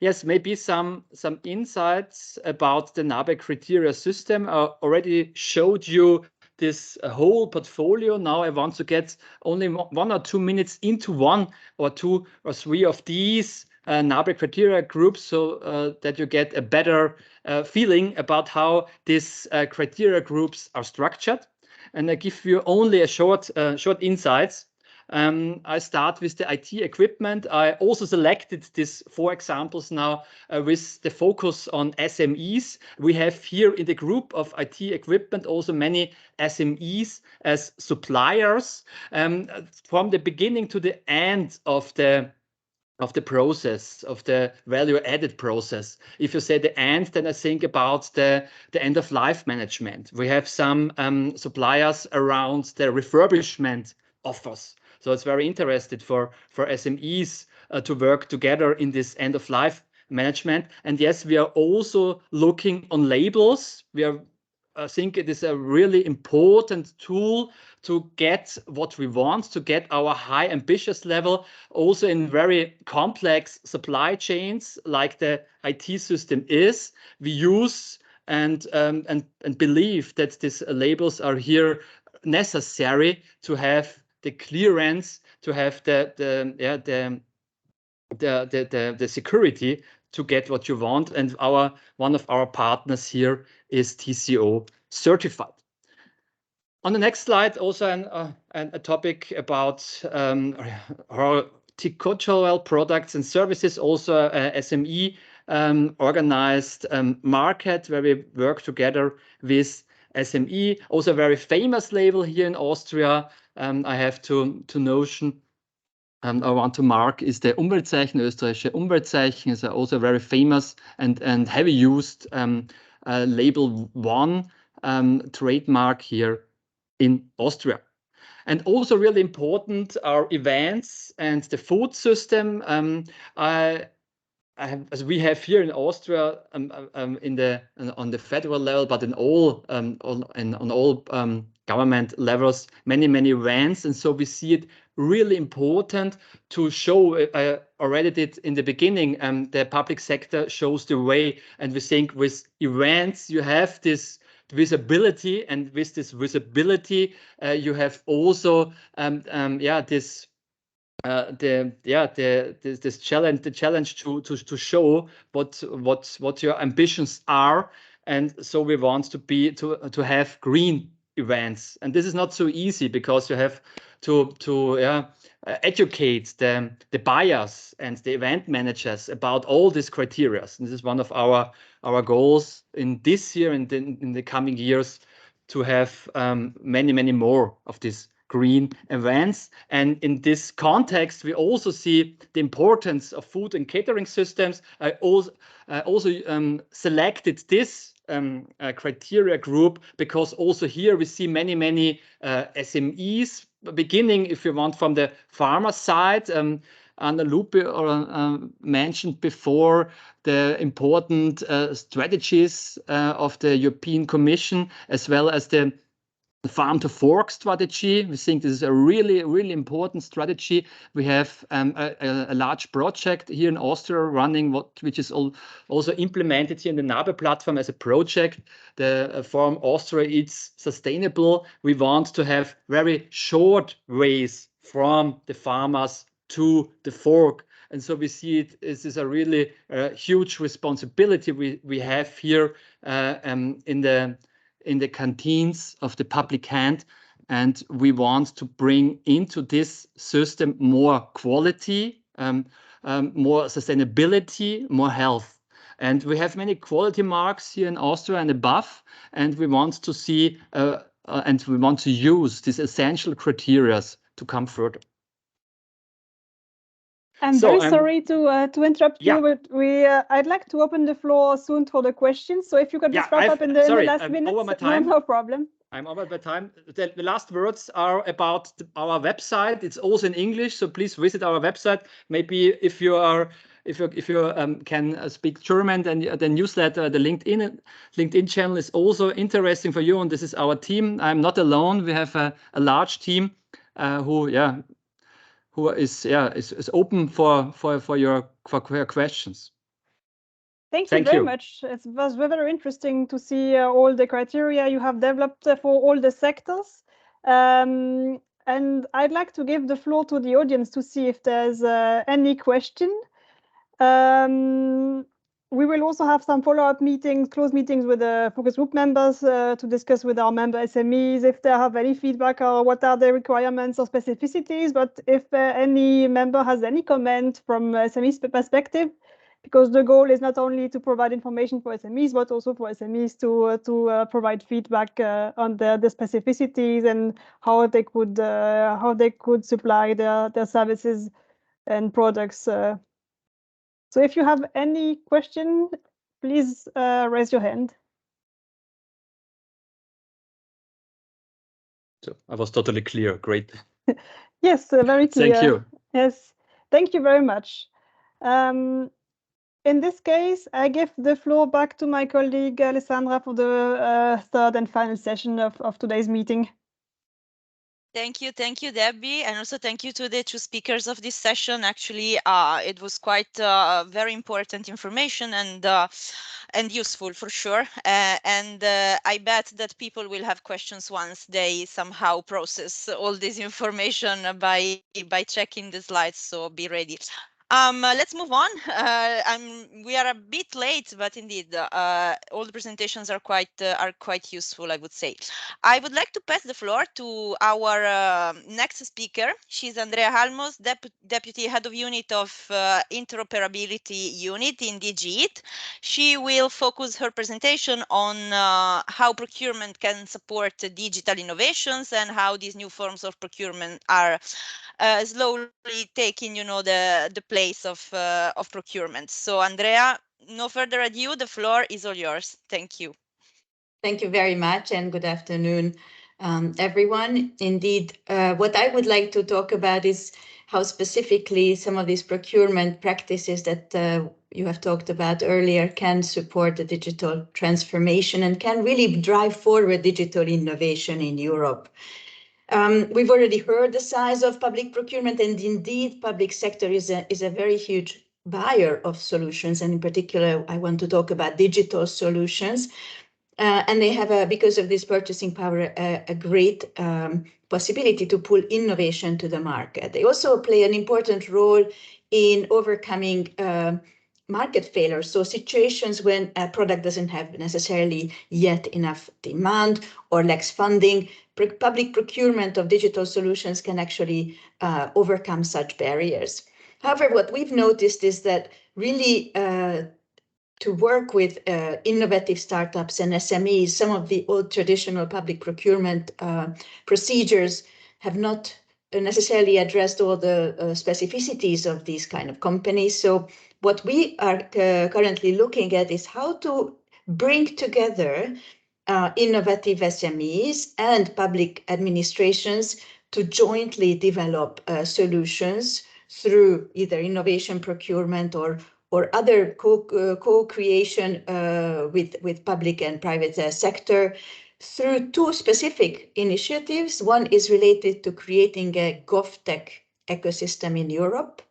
Yes, maybe some insights about the naBe criteria system. I already showed you this whole portfolio. Now I want to get only 1 or 2 minutes into 1 or 2 or 3 of these naBe criteria groups, so that you get a better feeling about how these criteria groups are structured. And I give you only a short insights. I start with the IT equipment. I also selected these 4 examples now with the focus on SMEs. We have here in the group of IT equipment also many SMEs as suppliers from the beginning to the end of the process, of the value-added process. If you say the end, then I think about the end-of-life management. We have some suppliers around the refurbishment offers. So it's very interesting for SMEs to work together in this end-of-life management. And yes, we are also looking on labels. I think it is a really important tool to get what we want, to get our high ambitious level, also in very complex supply chains like the IT system is. We use and believe that these labels are here necessary to have the clearance, to have the security to get what you want. And one of our partners here is TCO certified. On the next slide, also a topic about horticultural products and services, also a SME organized market where we work together with SME. Also a very famous label here in Austria. I have to notion I want to mark is the Umweltzeichen, österreichische Umweltzeichen is also a very famous and heavy used label 1 trademark here in Austria. And also really important are events and the food system. As we have here in Austria on the federal level, but in all on all government levels, many events, and so we see it really important to show. I already did in the beginning. The public sector shows the way, and we think with events you have this visibility, and with this visibility you have also this. This challenge to show what your ambitions are, and so we want to have green events, and this is not so easy because you have to educate the buyers and the event managers about all these criteria. And this is one of our goals in this year and in the coming years, to have many more of these green events. And in this context, we also see the importance of food and catering systems. I also selected this criteria group because also here we see many SMEs beginning, if you want, from the farmer side. Anna Lupi mentioned before the important strategies of the European Commission, as well as the farm to fork strategy. We think this is a really important strategy. We have a large project here in Austria running, which is also implemented here in the naBe platform as a project. The Farm Austria Eats Sustainable. We want to have very short ways from the farmers to the fork. And so we see it is a really huge responsibility we have here in the canteens of the public hand, and we want to bring into this system more quality, more sustainability, more health. And we have many quality marks here in Austria and above, and we want to see and we want to use these essential criteria to come further. I'm very sorry to interrupt you, but I'd like to open the floor soon for the questions. So if you could just wrap up in the last minutes. Over my time. No problem. I'm over my time. The last words are about our website. It's also in English, so please visit our website. Maybe if you can speak German, then the newsletter, the LinkedIn channel is also interesting for you. And this is our team. I'm not alone. We have a large team who is open for your questions. Thank you very much. It was very interesting to see all the criteria you have developed for all the sectors. And I'd like to give the floor to the audience to see if there's any question. We will also have some follow-up meetings, close meetings with the focus group members to discuss with our member SMEs if they have any feedback or what are the requirements or specificities. But if any member has any comment from SMEs perspective, because the goal is not only to provide information for SMEs, but also for SMEs to provide feedback on the specificities and how they could supply their services and products. So if you have any question, please raise your hand. So I was totally clear. Great. Yes, very clear. Thank you. Yes, thank you very much. In this case, I give the floor back to my colleague Alessandra for the third and final session of today's meeting. Thank you, Debbie, and also thank you to the two speakers of this session. Actually, it was quite very important information and useful for sure. And I bet that people will have questions once they somehow process all this information by checking the slides. So be ready. Let's move on. We are a bit late, but indeed, all the presentations are quite useful, I would say. I would like to pass the floor to our next speaker. She's Andrea Halmos, Deputy Head of Unit of Interoperability Unit in DG IT. She will focus her presentation on how procurement can support digital innovations and how these new forms of procurement are slowly taking, the place of procurement. So, Andrea, no further ado, the floor is all yours. Thank you. Thank you very much, and good afternoon, everyone. Indeed, what I would like to talk about is how specifically some of these procurement practices that you have talked about earlier can support the digital transformation and can really drive forward digital innovation in Europe. We've already heard the size of public procurement, and indeed, public sector is a very huge buyer of solutions. And in particular, I want to talk about digital solutions. And they have, because of this purchasing power, a great possibility to pull innovation to the market. They also play an important role in overcoming market failures, so situations when a product doesn't have necessarily yet enough demand or lacks funding. Public procurement of digital solutions can actually overcome such barriers. However, what we've noticed is that really to work with innovative startups and SMEs, some of the old traditional public procurement procedures have not necessarily addressed all the specificities of these kind of companies. So what we are currently looking at is how to bring together innovative SMEs and public administrations to jointly develop solutions through either innovation procurement or other co-creation with public and private sector through two specific initiatives. One is related to creating a GovTech ecosystem in Europe.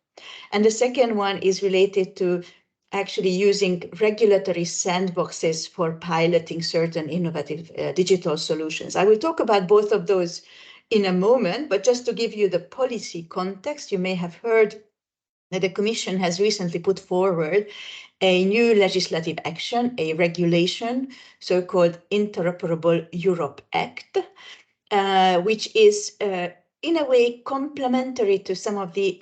And the second one is related to actually using regulatory sandboxes for piloting certain innovative digital solutions. I will talk about both of those in a moment, but just to give you the policy context, you may have heard that the Commission has recently put forward a new legislative action, a regulation, so-called Interoperable Europe Act. which is in a way complementary to some of the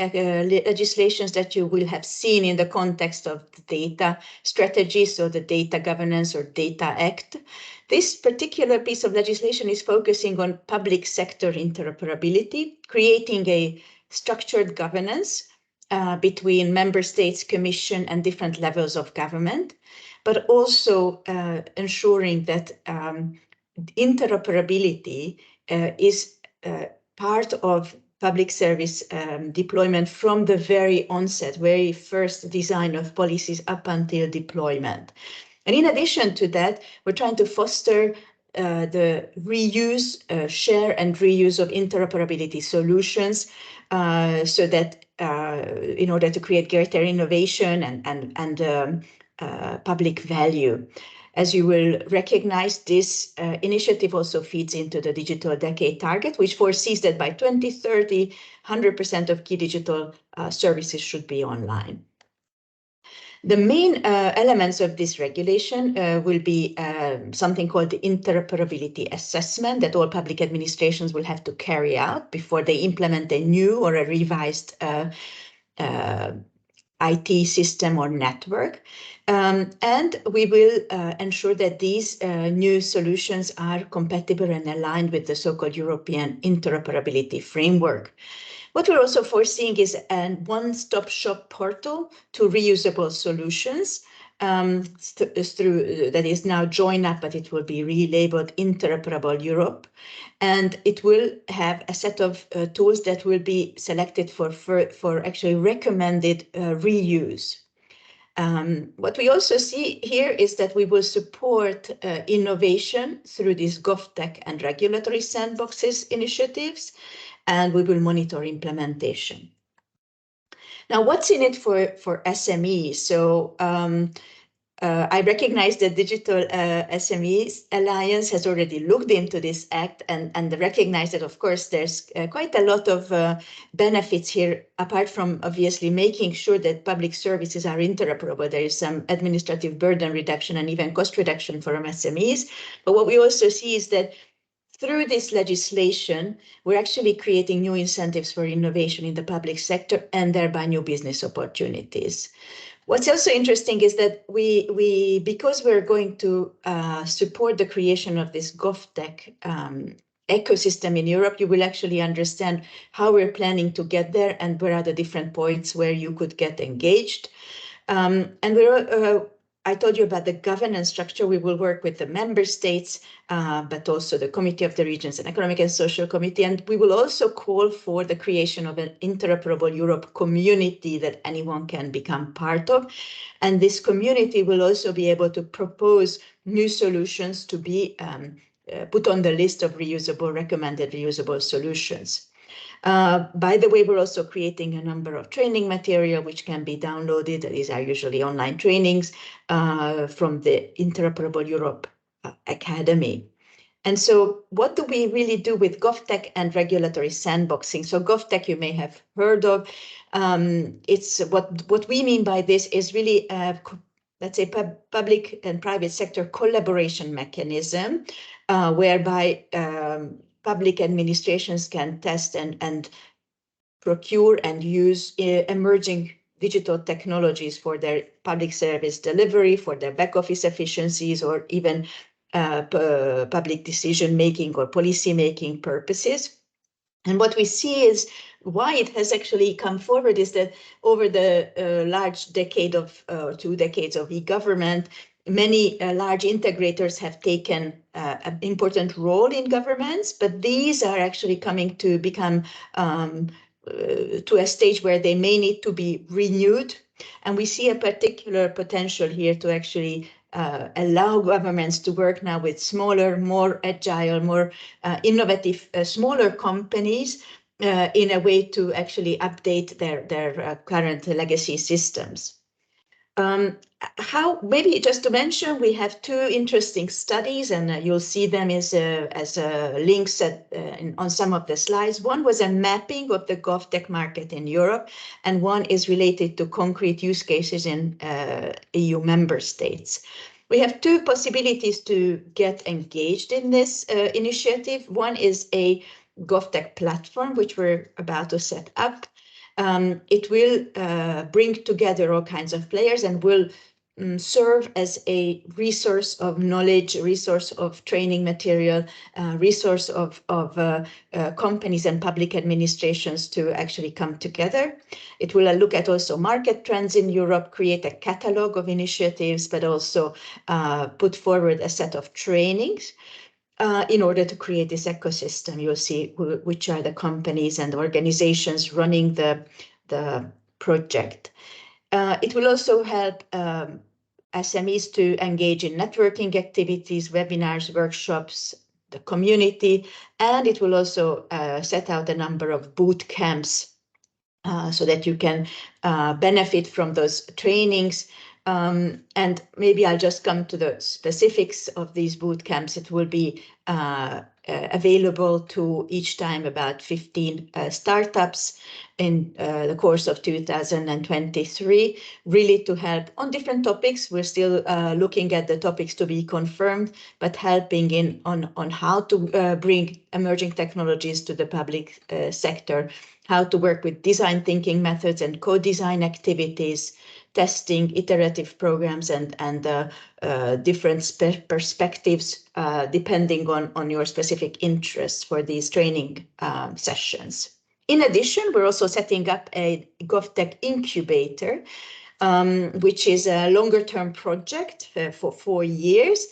legislations that you will have seen in the context of the data strategy, so the Data Governance or Data Act. This particular piece of legislation is focusing on public sector interoperability, creating a structured governance between member states, commission, and different levels of government, but also ensuring that interoperability is part of public service deployment from the very onset, very first design of policies up until deployment. And in addition to that, we're trying to foster the reuse, share and reuse of interoperability solutions so that in order to create greater innovation and public value. As you will recognize, this initiative also feeds into the Digital Decade target, which foresees that by 2030, 100% of key digital services should be online. The main elements of this regulation will be something called the interoperability assessment that all public administrations will have to carry out before they implement a new or a revised IT system or network. And we will ensure that these new solutions are compatible and aligned with the so-called European interoperability framework. What we're also foreseeing is a one-stop shop portal to reusable solutions that is now joined up, but it will be relabeled Interoperable Europe. And it will have a set of tools that will be selected for actually recommended reuse. What we also see here is that we will support innovation through these GovTech and regulatory sandboxes initiatives, and we will monitor implementation. Now, what's in it for SMEs? So I recognize that Digital SMEs Alliance has already looked into this act and recognized that, of course, there's quite a lot of benefits here, apart from obviously making sure that public services are interoperable. There is some administrative burden reduction and even cost reduction for SMEs. But what we also see is that through this legislation, we're actually creating new incentives for innovation in the public sector and thereby new business opportunities. What's also interesting is that because we're going to support the creation of this GovTech ecosystem in Europe, you will actually understand how we're planning to get there and where are the different points where you could get engaged. And I told you about the governance structure. We will work with the member states, but also the Committee of the Regions and Economic and Social Committee. And we will also call for the creation of an Interoperable Europe community that anyone can become part of. And this community will also be able to propose new solutions to be put on the list of recommended reusable solutions. By the way, we're also creating a number of training material which can be downloaded. These are usually online trainings from the Interoperable Europe Academy. And so what do we really do with GovTech and regulatory sandboxing? So GovTech you may have heard of. It's what we mean by this is really, let's say, public and private sector collaboration mechanism, whereby public administrations can test and procure and use emerging digital technologies for their public service delivery, for their back office efficiencies, or even public decision making or policy making purposes. And what we see is why it has actually come forward is that over the large decade of 2 decades of e-government, many large integrators have taken an important role in governments, but these are actually coming to become to a stage where they may need to be renewed. And we see a particular potential here to actually allow governments to work now with smaller, more agile, more innovative, smaller companies in a way to actually update their current legacy systems. Maybe just to mention, we have 2 interesting studies, and you'll see them as links on some of the slides. One was a mapping of the GovTech market in Europe, and one is related to concrete use cases in EU member states. We have two possibilities to get engaged in this initiative. One is a GovTech platform, which we're about to set up. It will bring together all kinds of players and will serve as a resource of knowledge, resource of training material, resource of companies and public administrations to actually come together. It will look at also market trends in Europe, create a catalog of initiatives, but also put forward a set of trainings in order to create this ecosystem. You'll see which are the companies and organizations running the project. It will also help SMEs to engage in networking activities, webinars, workshops, the community, and it will also set out a number of boot camps so that you can benefit from those trainings. And maybe I'll just come to the specifics of these boot camps. It will be available to each time about 15 startups in the course of 2023, really to help on different topics. We're still looking at the topics to be confirmed, but helping on how to bring emerging technologies to the public sector, how to work with design thinking methods and co-design activities, testing, iterative programs, and different perspectives depending on your specific interests for these training sessions. In addition, we're also setting up a GovTech incubator, which is a longer-term project for 4 years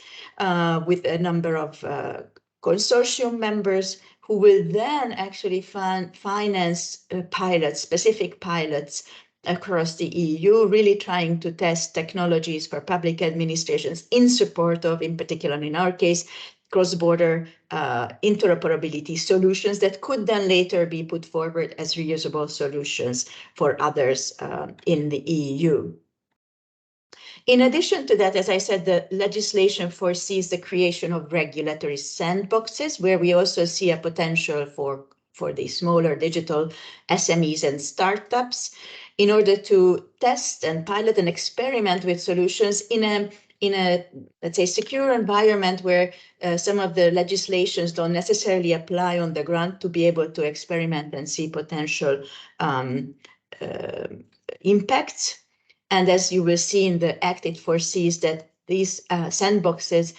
with a number of consortium members who will then actually finance pilots, specific pilots across the EU, really trying to test technologies for public administrations in support of, in particular in our case, cross-border interoperability solutions that could then later be put forward as reusable solutions for others in the EU. In addition to that, as I said, the legislation foresees the creation of regulatory sandboxes, where we also see a potential for the smaller digital SMEs and startups in order to test and pilot and experiment with solutions in a let's say secure environment where some of the legislations don't necessarily apply on the ground, to be able to experiment and see potential impacts. And as you will see in the Act, it foresees that these sandboxes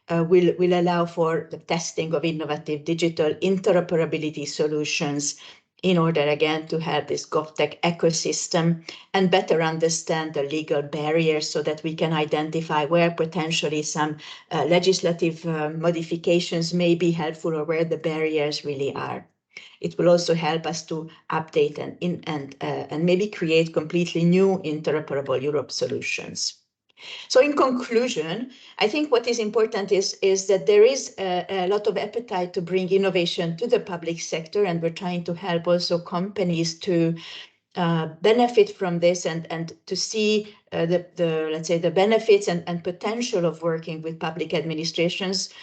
will allow for the testing of innovative digital interoperability solutions in order, again, to have this GovTech ecosystem and better understand the legal barriers so that we can identify where potentially some legislative modifications may be helpful or where the barriers really are. It will also help us to update and maybe create completely new interoperable Europe solutions. So in conclusion, I think what is important is that there is a lot of appetite to bring innovation to the public sector, and we're trying to help also companies to benefit from this and to see let's say the benefits and potential of working with public administrations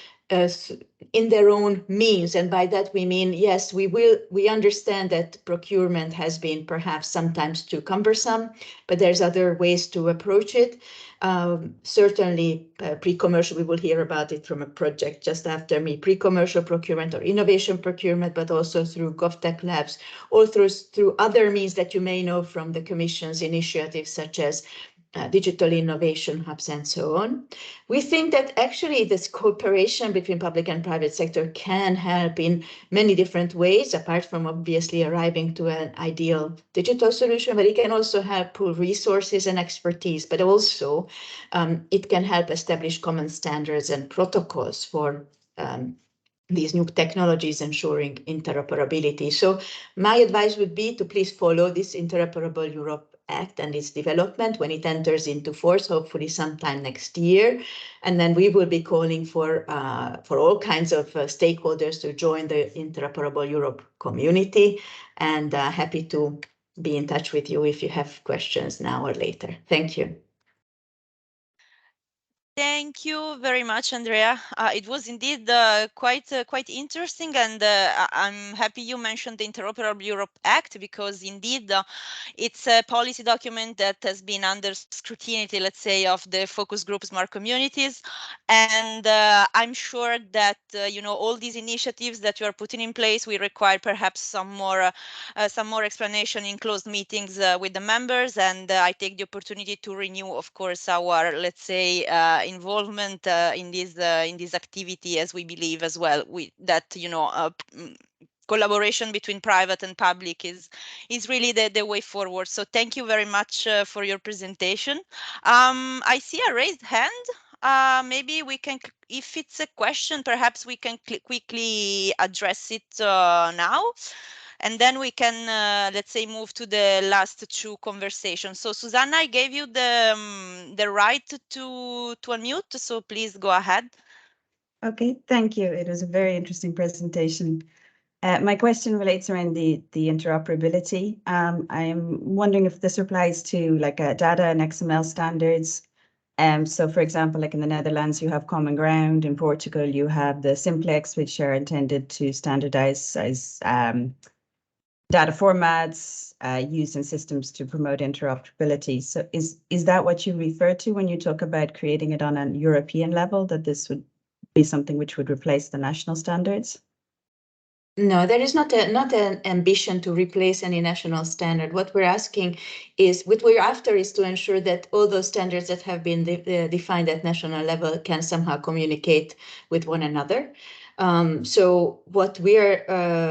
in their own means. And by that we mean, yes, we understand that procurement has been perhaps sometimes too cumbersome, but there's other ways to approach it. Certainly pre-commercial, we will hear about it from a project just after me, pre-commercial procurement or innovation procurement, but also through GovTech labs, or through other means that you may know from the Commission's initiatives, such as digital innovation hubs and so on. We think that actually this cooperation between public and private sector can help in many different ways, apart from obviously arriving to an ideal digital solution, but it can also help pool resources and expertise, but also it can help establish common standards and protocols for these new technologies, ensuring interoperability. So my advice would be to please follow this Interoperable Europe Act and its development when it enters into force, hopefully sometime next year. And then we will be calling for all kinds of stakeholders to join the Interoperable Europe community, and happy to be in touch with you if you have questions now or later. Thank you. Thank you very much, Andrea. It was indeed quite interesting, and I'm happy you mentioned the Interoperable Europe Act, because indeed it's a policy document that has been under scrutiny, let's say, of the focus group smart communities, and I'm sure that all these initiatives that you are putting in place will require perhaps some more explanation in closed meetings with the members, and I take the opportunity to renew, of course, our, let's say, involvement in this activity, as we believe as well that collaboration between private and public is really the way forward. So thank you very much for your presentation. I see a raised hand. Maybe we can, if it's a question, perhaps we can quickly address it now. And then we can, let's say, move to the last two conversations. So Susanna, I gave you the right to unmute, so please go ahead. Okay, thank you. It was a very interesting presentation. My question relates around the interoperability. I'm wondering if this applies to like data and XML standards. So for example, like in the Netherlands, you have Common Ground. In Portugal, you have the Simplex, which are intended to standardize data formats used in systems to promote interoperability. So is that what you refer to when you talk about creating it on a European level, that this would be something which would replace the national standards? No, there is not an ambition to replace any national standard. What we're asking is, what we're after is to ensure that all those standards that have been defined at national level can somehow communicate with one another. So what we're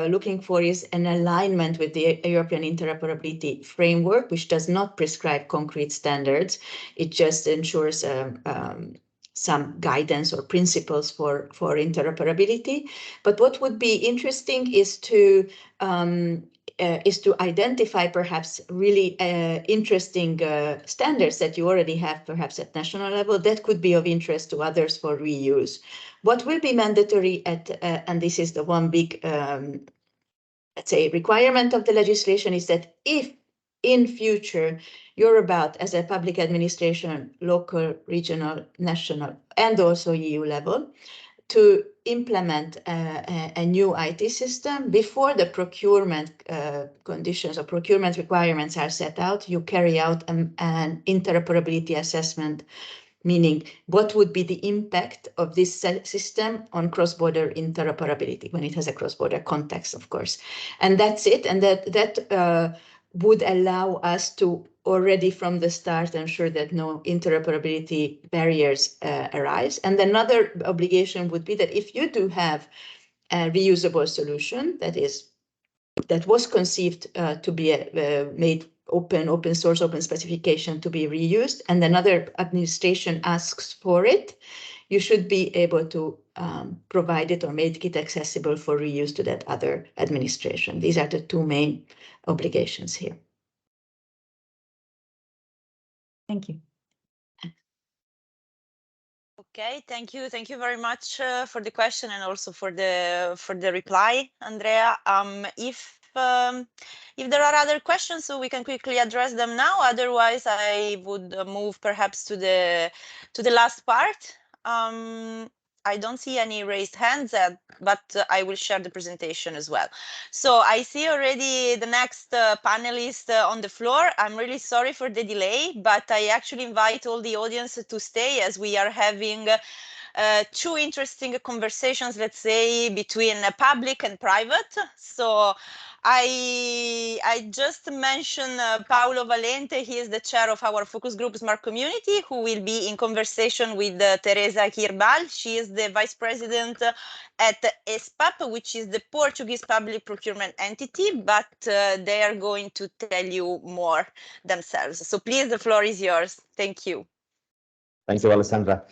looking for is an alignment with the European interoperability framework, which does not prescribe concrete standards. It just ensures some guidance or principles for interoperability. But what would be interesting is to identify perhaps really interesting standards that you already have perhaps at national level that could be of interest to others for reuse. What will be mandatory and this is the one big, let's say, requirement of the legislation, is that if in future you're about, as a public administration, local, regional, national, and also EU level, to implement a new IT system, before the procurement conditions or procurement requirements are set out, you carry out an interoperability assessment, meaning what would be the impact of this system on cross-border interoperability when it has a cross-border context, of course. And that's it. And that would allow us to already from the start ensure that no interoperability barriers arise. And another obligation would be that if you do have a reusable solution that was conceived to be made open source, open specification to be reused, and another administration asks for it, you should be able to provide it or make it accessible for reuse to that other administration. These are the two main obligations here. Thank you. Okay, thank you very much for the question and also for the reply, Andrea. If there are other questions, so we can quickly address them now. Otherwise, I would move perhaps to the last part. I don't see any raised hands, but I will share the presentation as well. So I see already the next panelist on the floor. I'm really sorry for the delay, but I actually invite all the audience to stay, as we are having two interesting conversations, let's say, between public and private. So I just mentioned Paulo Valente. He is the chair of our focus group Smart Community, who will be in conversation with Teresa Girbal. She is the vice president at ESPAP, which is the Portuguese public procurement entity, but they are going to tell you more themselves. So please, the floor is yours. Thank you. Thank you, Alessandra.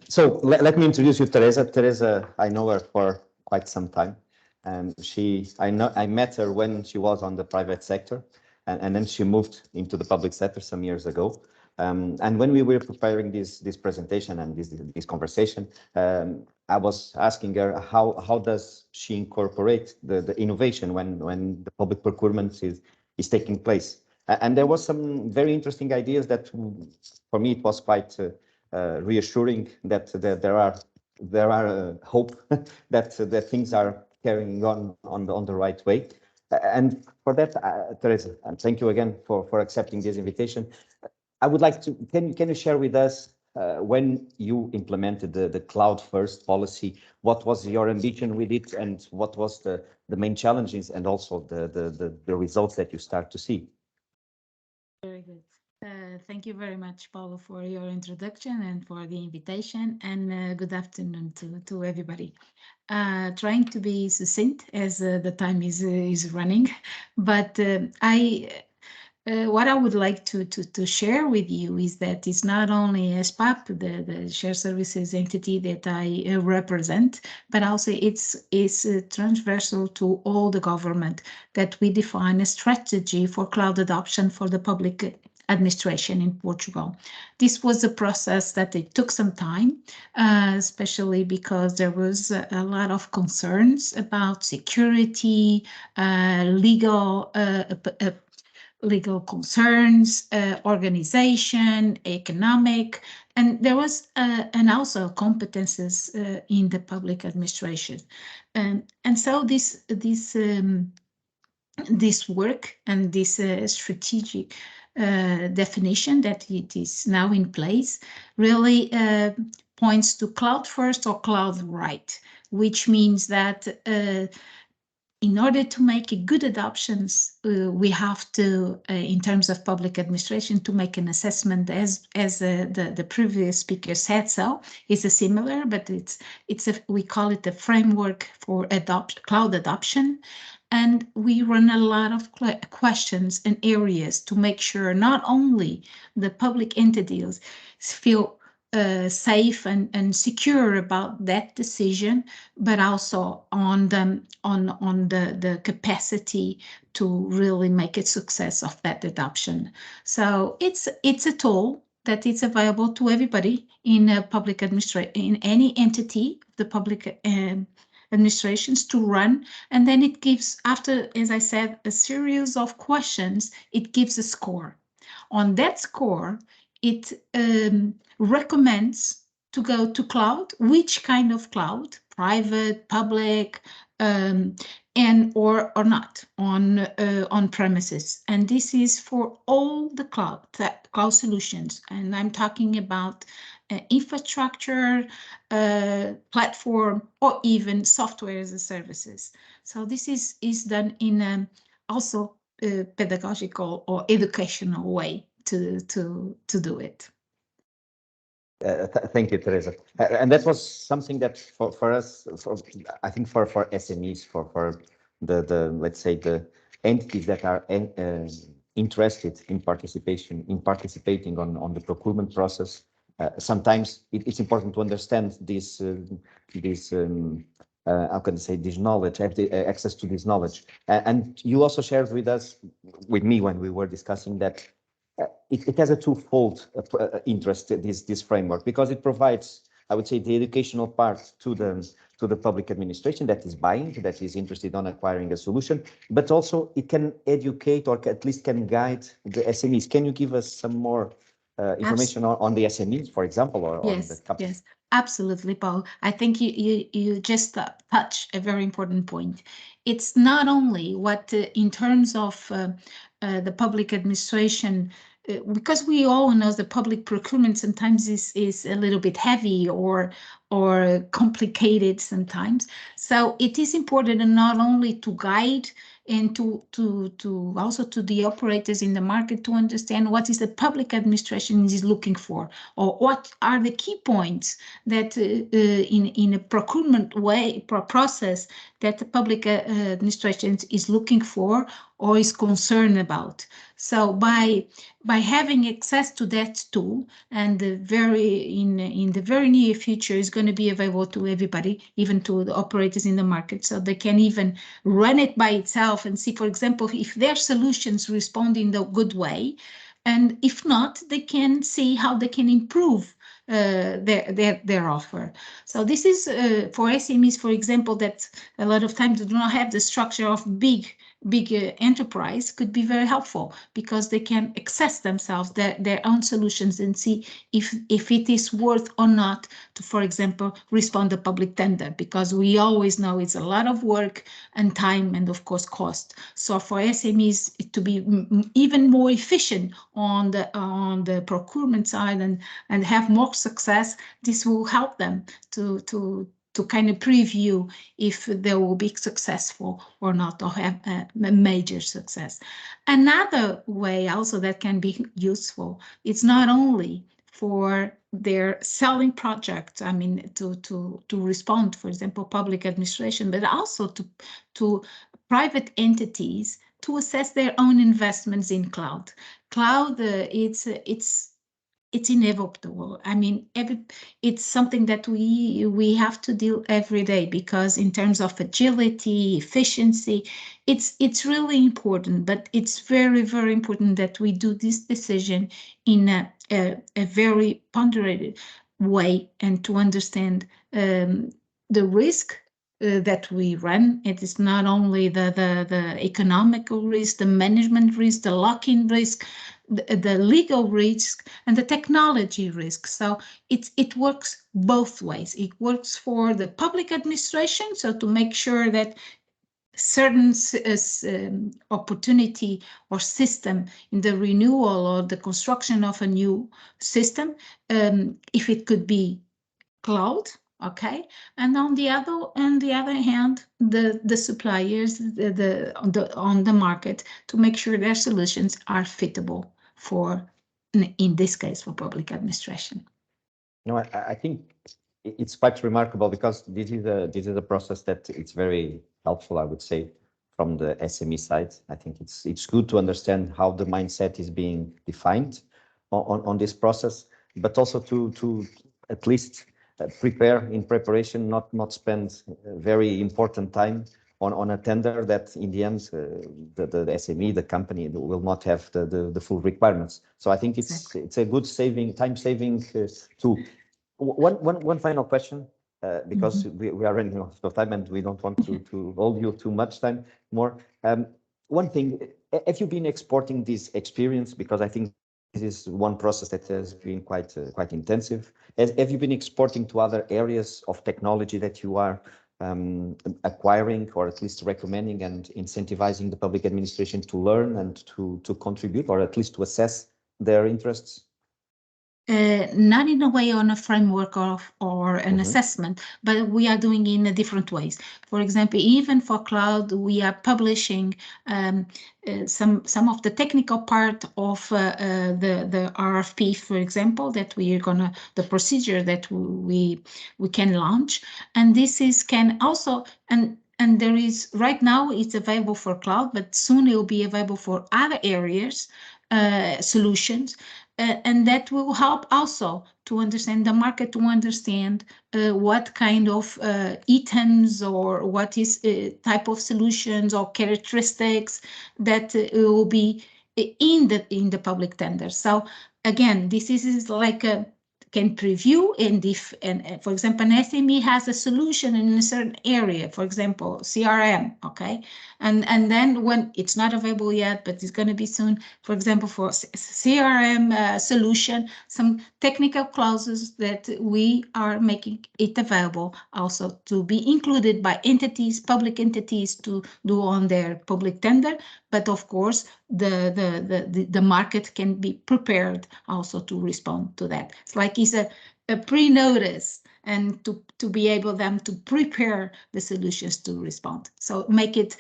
So let me introduce you, Teresa. Teresa, I know her for quite some time. I met her when she was on the private sector, and then she moved into the public sector some years ago. And when we were preparing this presentation and this conversation, I was asking her how does she incorporate the innovation when the public procurement is taking place. And there was some very interesting ideas that, for me, it was quite reassuring that there are hope that things are carrying on the right way. And for that, Teresa, and thank you again for accepting this invitation. I would like to, can you share with us when you implemented the cloud first policy, what was your ambition with it, and what was the main challenges and also the results that you start to see? Very good. Thank you very much, Paulo, for your introduction and for the invitation, and good afternoon to everybody. Trying to be succinct as the time is running, but what I would like to share with you is that it's not only ESPAP, the shared services entity that I represent, but also it's transversal to all the government, that we define a strategy for cloud adoption for the public administration in Portugal. This was a process that it took some time, especially because there was a lot of concerns about security, legal concerns, organization, economic, and there was and also competences in the public administration, and so this work and this strategic definition that it is now in place really points to cloud first or cloud right, which means that in order to make good adoptions, we have to, in terms of public administration, to make an assessment as the previous speaker said. So it's a similar, but we call it the framework for cloud adoption. And we run a lot of questions and areas to make sure not only the public entities feel safe and secure about that decision, but also on the capacity to really make a success of that adoption. So it's a tool that is available to everybody in a public administration, in any entity, the public administrations to run, and then it gives, after, as I said, a series of questions, it gives a score. On that score, it recommends to go to cloud, which kind of cloud, private, public, and or not on premises. And this is for all the cloud solutions. And I'm talking about infrastructure, platform, or even software as a services. So this is done in also pedagogical or educational way to do it. Thank you, Teresa. And that was something that for us, I think for SMEs, for the let's say the entities that are interested in participating on the procurement process. Sometimes it's important to understand this how can I say, this knowledge, have the access to this knowledge. And you also shared with me when we were discussing that it has a twofold interest, this framework, because it provides, I would say, the educational part to the public administration that is buying, that is interested on acquiring a solution, but also it can educate or at least can guide the SMEs. Can you give us some more information on the SMEs, for example, or on the company? Yes, absolutely, Paul. I think you just touched a very important point. It's not only what in terms of the public administration, because we all know the public procurement sometimes is a little bit heavy or complicated sometimes. So it is important not only to guide and to also to the operators in the market to understand what is the public administration is looking for, or what are the key points that in a procurement process that the public administration is looking for or is concerned about. So by having access to that tool, and in the very near future is going to be available to everybody, even to the operators in the market, so they can even run it by itself and see, for example, if their solutions respond in a good way, and if not, they can see how they can improve their offer. So this is for SMEs, for example, that a lot of times do not have the structure of big big enterprise could be very helpful because they can access themselves their own solutions and see if it is worth or not to, for example, respond to public tender, because we always know it's a lot of work and time and of course cost. So for SMEs to be even more efficient on the procurement side and have more success, this will help them to kind of preview if they will be successful or not, or have a major success. Another way also that can be useful, it's not only for their selling projects, I mean, to respond, for example, public administration, but also to private entities to assess their own investments in cloud. Cloud, it's inevitable. I mean, it's something that we have to deal every day, because in terms of agility, efficiency, it's really important. But it's very, very important that we do this decision in a very ponderated way, and to understand the risk that we run. It is not only the economical risk, the management risk, the lock-in risk, the legal risk, and the technology risk. So it works both ways. It works for the public administration, so to make sure that certain opportunity or system in the renewal or the construction of a new system, if it could be cloud, okay, and on the other hand, the suppliers on the market, to make sure their solutions are fitable for, in this case, for public administration. No, I think it's quite remarkable, because this is a process that it's very helpful, I would say, from the SME side. I think it's good to understand how the mindset is being defined on this process, but also to at least prepare in preparation, not spend very important time on a tender that in the end the SME, the company, will not have the full requirements. So I think it's a good time saving tool. One final question, because we are running out of time and we don't want to hold you too much time more. One thing, have you been exporting this experience? Because I think this is one process that has been quite intensive. Have you been exporting to other areas of technology that you are acquiring, or at least recommending and incentivizing the public administration to learn and to contribute, or at least to assess their interests? Not in a way on a framework or an assessment, but we are doing in different ways. For example, even for cloud, we are publishing some of the technical part of the RFP, for example, that we are gonna, the procedure that we can launch, and this can also, and there is, right now it's available for cloud, but soon it will be available for other areas, solutions. And that will help also to understand the market, to understand what kind of items or what is type of solutions or characteristics that will be in the public tender. So again, this is like a can preview, and for example, an SME has a solution in a certain area, for example, CRM, okay, and then when it's not available yet, but it's going to be soon, for example, for CRM solution, some technical clauses that we are making it available also to be included by entities, public entities, to do on their public tender. But of course, the market can be prepared also to respond to that. It's like it's a pre-notice, and to be able them to prepare the solutions to respond. So make it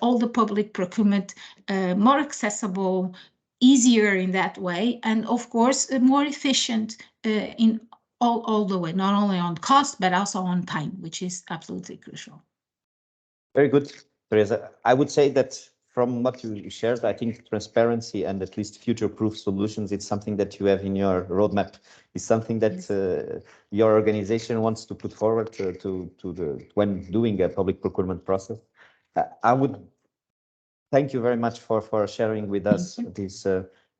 all the public procurement more accessible, easier in that way, and of course more efficient in all the way, not only on cost but also on time, which is absolutely crucial. Very good, Teresa. I would say that from what you shared, I think transparency and at least future-proof solutions, it's something that you have in your roadmap. It's something that your organization wants to put forward when doing a public procurement process. I would thank you very much for sharing with us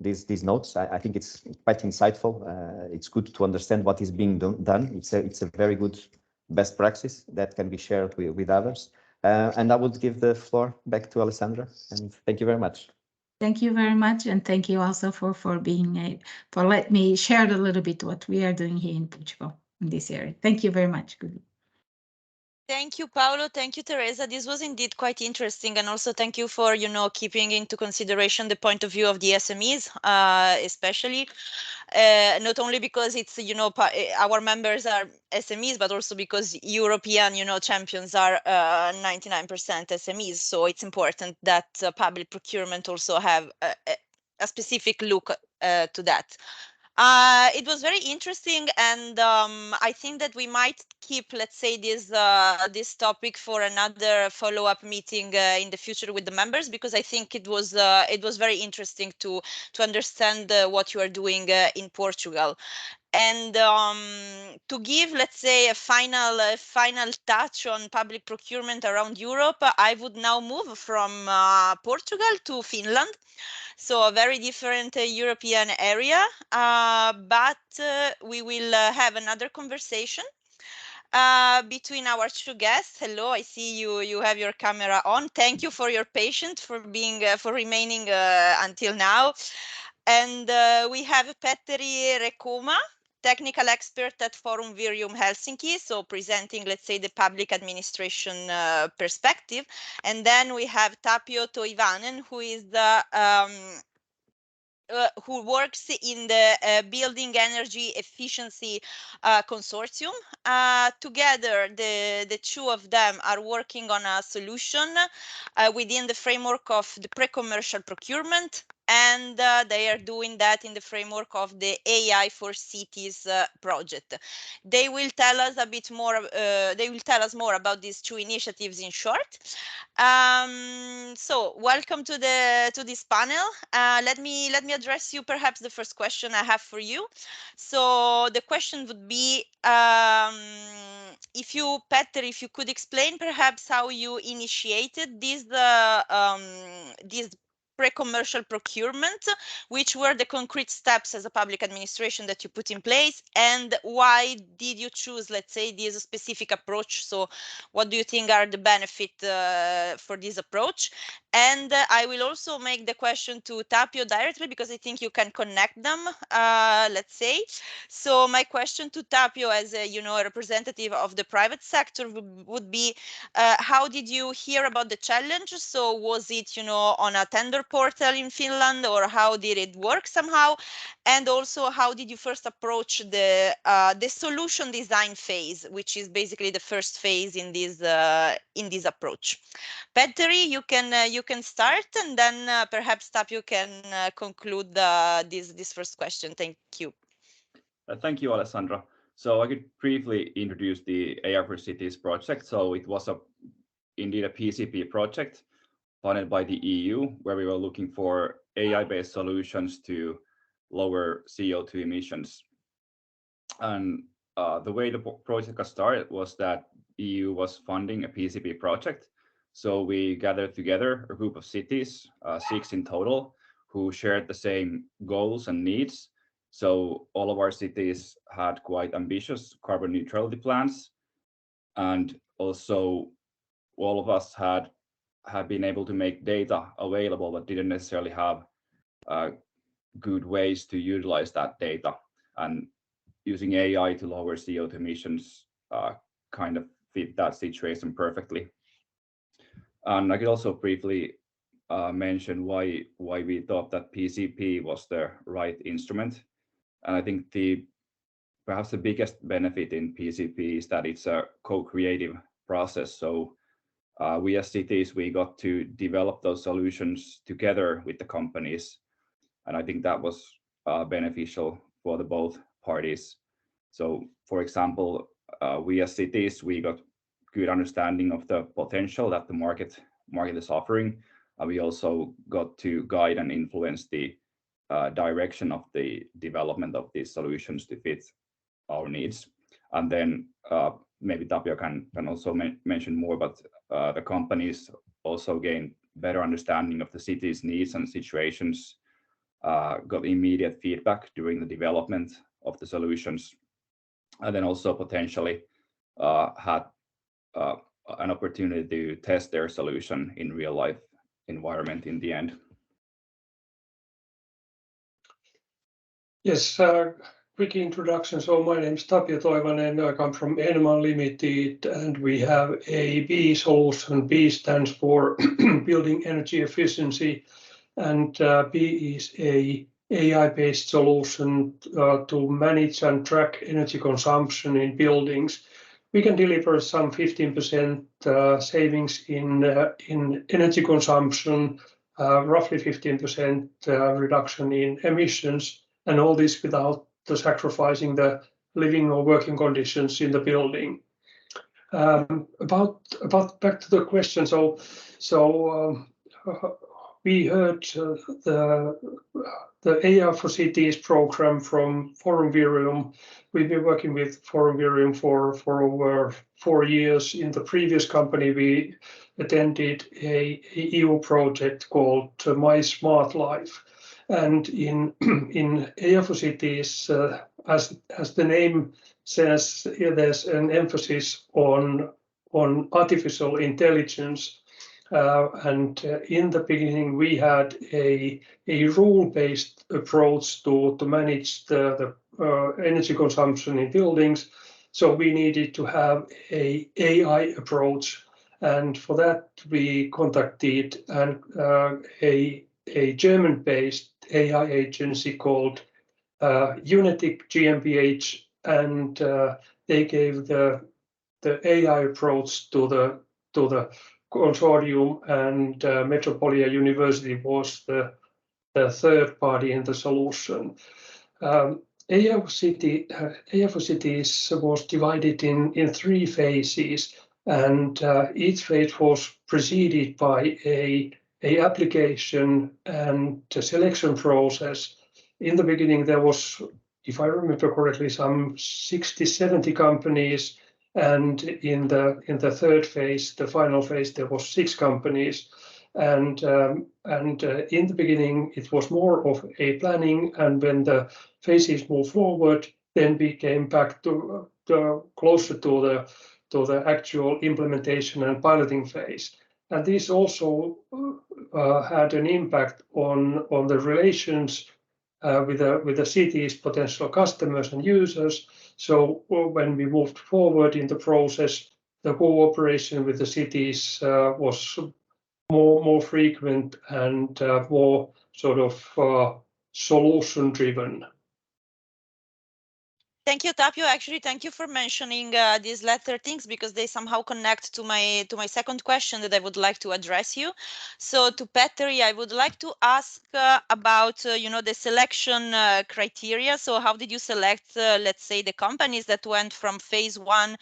these notes. I think it's quite insightful. It's good to understand what is being done. It's a very good best practice that can be shared with others. And I would give the floor back to Alessandra, and thank you very much. Thank you very much, and thank you also for being for let me share a little bit what we are doing here in Portugal in this area. Thank you very much. Good. Thank you, Paulo. Thank you, Teresa. This was indeed quite interesting, and also thank you for keeping into consideration the point of view of the SMEs, especially not only because it's our members are SMEs, but also because European champions are 99% SMEs. So it's important that public procurement also have a specific look to that. It was very interesting, and I think that we might keep, let's say, this topic for another follow-up meeting in the future with the members, because I think it was very interesting to understand what you are doing in Portugal. And to give, let's say, a final touch on public procurement around Europe, I would now move from Portugal to Finland. So a very different European area, but we will have another conversation between our two guests. Hello, I see you have your camera on. Thank you for your patience, for remaining until now. And we have Petteri Rekomaa, technical expert at Forum Virium Helsinki, so presenting, let's say, the public administration perspective. And then we have Tapio Toivanen, who is the who works in the Building Energy Efficiency Consortium. Together, the two of them are working on a solution within the framework of the pre-commercial procurement, and they are doing that in the framework of the AI for Cities project. They will tell us a bit more. They will tell us more about these two initiatives in short. So welcome to this panel. Let me address you perhaps the first question I have for you. So the question would be, if you, Petteri, if you could explain perhaps how you initiated this pre-commercial procurement, which were the concrete steps as a public administration that you put in place, and why did you choose, let's say, this specific approach? So what do you think are the benefits for this approach? And I will also make the question to Tapio directly, because I think you can connect them, let's say. So my question to Tapio, as a representative of the private sector, would be, how did you hear about the challenge? So was it on a tender portal in Finland, or how did it work somehow? And also, how did you first approach the solution design phase, which is basically the first phase in this approach? Petteri, you can start, and then perhaps Tapio can conclude this first question. Thank you. Thank you, Alessandra. So I could briefly introduce the AI for Cities project. So it was indeed a PCP project funded by the EU, where we were looking for AI-based solutions to lower CO2 emissions. And the way the project got started was that EU was funding a PCP project. So we gathered together a group of cities, 6 in total, who shared the same goals and needs. So all of our cities had quite ambitious carbon neutrality plans. And also all of us had been able to make data available, but didn't necessarily have good ways to utilize that data. And using AI to lower CO2 emissions kind of fit that situation perfectly. And I could also briefly mention why we thought that PCP was the right instrument. And I think perhaps the biggest benefit in PCP is that it's a co-creative process. So we as cities, we got to develop those solutions together with the companies. And I think that was beneficial for the both parties. So for example, we as cities, we got good understanding of the potential that the market is offering. We also got to guide and influence the direction of the development of these solutions to fit our needs. And then maybe Tapio can also mention more, but the companies also gained better understanding of the city's needs and situations, got immediate feedback during the development of the solutions, and then also potentially had an opportunity to test their solution in real life environment in the end. Yes, quick introduction. So my name is Tapio, Toivanen. I come from Enman Limited, and we have a B solution. B stands for Building Energy Efficiency, and B is a AI-based solution to manage and track energy consumption in buildings. We can deliver some 15% savings in energy consumption, roughly 15% reduction in emissions, and all this without sacrificing the living or working conditions in the building. About back to the question. So we heard the AI for Cities program from Forum Virium. We've been working with Forum Virium for over 4 years. In the previous company, we attended a EU project called My Smart Life. And in AI for Cities, as the name says, there's an emphasis on artificial intelligence. And in the beginning, we had a rule-based approach to manage the energy consumption in buildings. So we needed to have an AI approach. And for that, we contacted a German-based AI agency called Unitic GmbH, and they gave the AI approach to the consortium, and Metropolia University was the third party in the solution. AI for Cities was divided in 3 phases, and each phase was preceded by a application and a selection process. In the beginning, there was, if I remember correctly, some 60-70 companies, and in the third phase, the final phase, there was 6 companies. And in the beginning, it was more of a planning, and when the phases moved forward, then we came back to closer to the actual implementation and piloting phase. And this also had an impact on the relations with the city's potential customers and users. So when we moved forward in the process, the cooperation with the cities was more frequent and more sort of solution-driven. Thank you, Tapio. Actually, thank you for mentioning these latter things, because they somehow connect to my second question that I would like to address you. So to Petteri, I would like to ask about the selection criteria. So how did you select, let's say, the companies that went from phase 1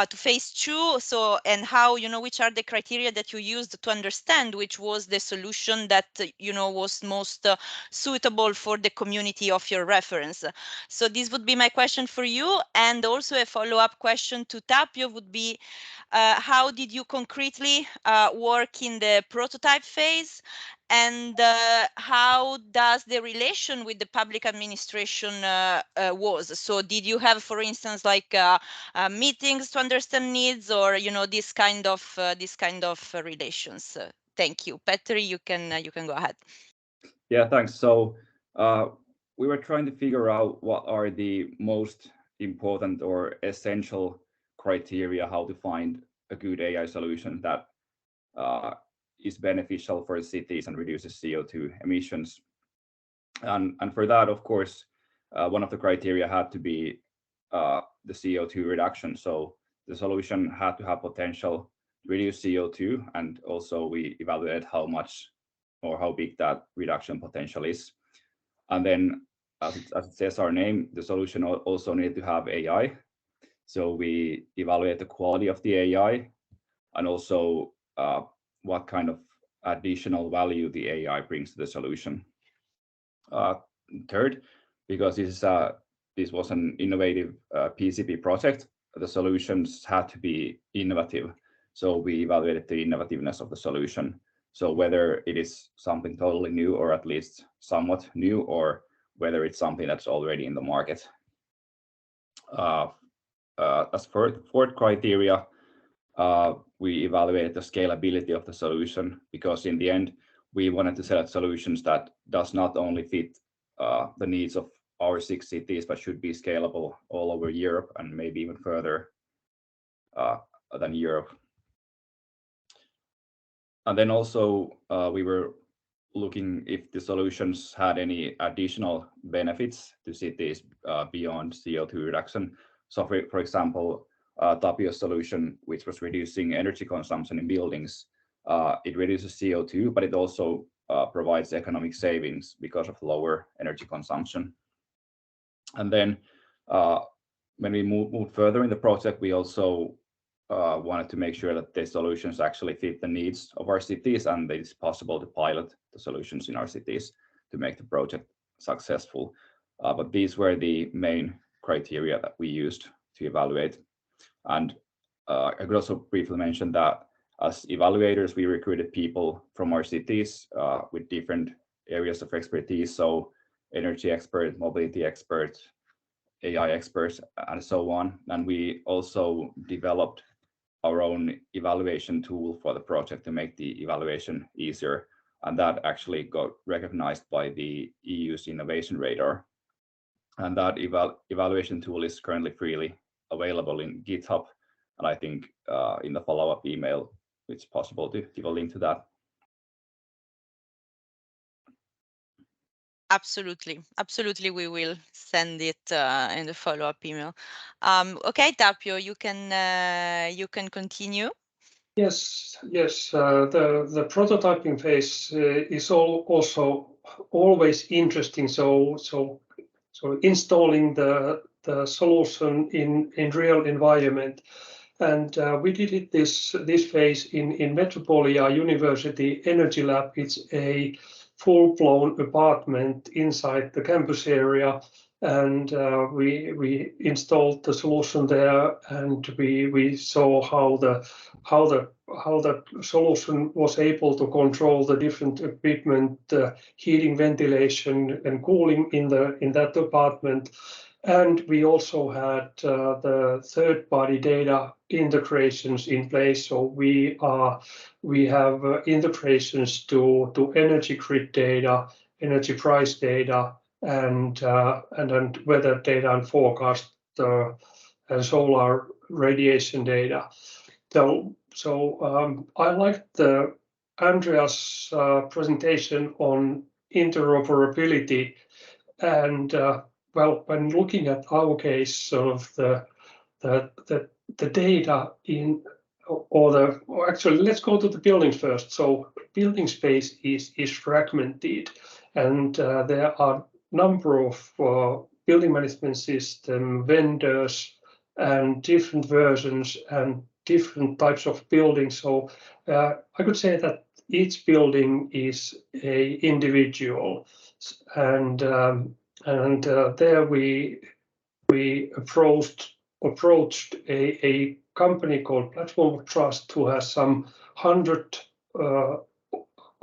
to phase 2? So, and how, which are the criteria that you used to understand which was the solution that was most suitable for the community of your reference? So this would be my question for you. And also a follow-up question to Tapio would be, how did you concretely work in the prototype phase? And how does the relation with the public administration was? So did you have, for instance, like meetings to understand needs, or this kind of relations? Thank you, Petteri. You can go ahead. Yeah, thanks. So we were trying to figure out what are the most important or essential criteria how to find a good AI solution that is beneficial for cities and reduces CO2 emissions. And for that, of course, one of the criteria had to be the CO2 reduction. So the solution had to have potential to reduce CO2, and also we evaluated how much or how big that reduction potential is. And then, as it says our name, the solution also needed to have AI. So we evaluate the quality of the AI, and also what kind of additional value the AI brings to the solution. Third, because this was an innovative PCP project, the solutions had to be innovative. So we evaluated the innovativeness of the solution. So whether it is something totally new, or at least somewhat new, or whether it's something that's already in the market. As fourth criteria, we evaluated the scalability of the solution, because in the end, we wanted to select solutions that does not only fit the needs of our 6 cities, but should be scalable all over Europe and maybe even further than Europe. And then also we were looking if the solutions had any additional benefits to cities beyond CO2 reduction. So for example, Tapio's solution, which was reducing energy consumption in buildings, it reduces CO2, but it also provides economic savings because of lower energy consumption. And then when we moved further in the project, we also wanted to make sure that the solutions actually fit the needs of our cities, and it's possible to pilot the solutions in our cities to make the project successful. But these were the main criteria that we used to evaluate. And I could also briefly mention that as evaluators, we recruited people from our cities with different areas of expertise. So energy expert, mobility expert, AI experts, and so on. And we also developed our own evaluation tool for the project to make the evaluation easier. And that actually got recognized by the EU's Innovation Radar. And that evaluation tool is currently freely available in GitHub. And I think in the follow-up email, it's possible to give a link to that. Absolutely, absolutely. We will send it in the follow-up email. Okay, Tapio, you can continue. Yes. The prototyping phase is also always interesting. So installing the solution in real environment, and we did this phase in Metropolia University Energy Lab. It's a full-blown apartment inside the campus area, and we installed the solution there, and we saw how the solution was able to control the different equipment, heating, ventilation, and cooling in that apartment. And we also had the third-party data integrations in place. So we have integrations to energy grid data, energy price data, and then weather data and forecast and solar radiation data. So I liked Andrea's presentation on interoperability, and well, when looking at our case, sort of the data in, or actually, let's go to the buildings first. So building space is fragmented, and there are a number of building management system vendors and different versions and different types of buildings. So I could say that each building is a individual, and there we approached a company called Platform of Trust, who has some 100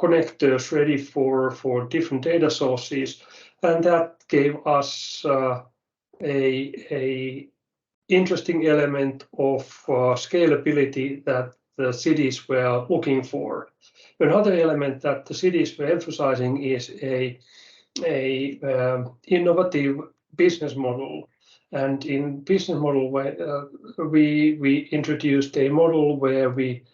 connectors ready for different data sources, and that gave us a interesting element of scalability that the cities were looking for. Another element that the cities were emphasizing is a innovative business model. And in business model, we introduced a model where we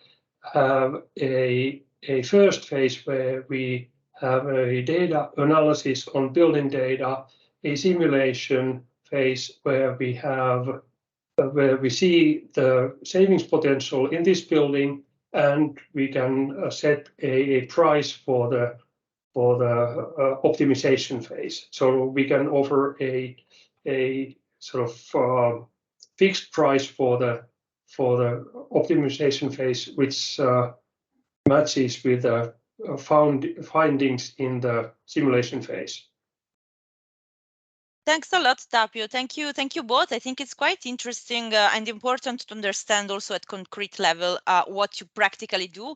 have a first phase where we have a data analysis on building data, a simulation phase where we see the savings potential in this building, and we can set a price for the optimization phase. So we can offer a sort of fixed price for the optimization phase, which matches with the findings in the simulation phase. Thanks a lot, Tapio. Thank you both. I think it's quite interesting and important to understand also at concrete level what you practically do,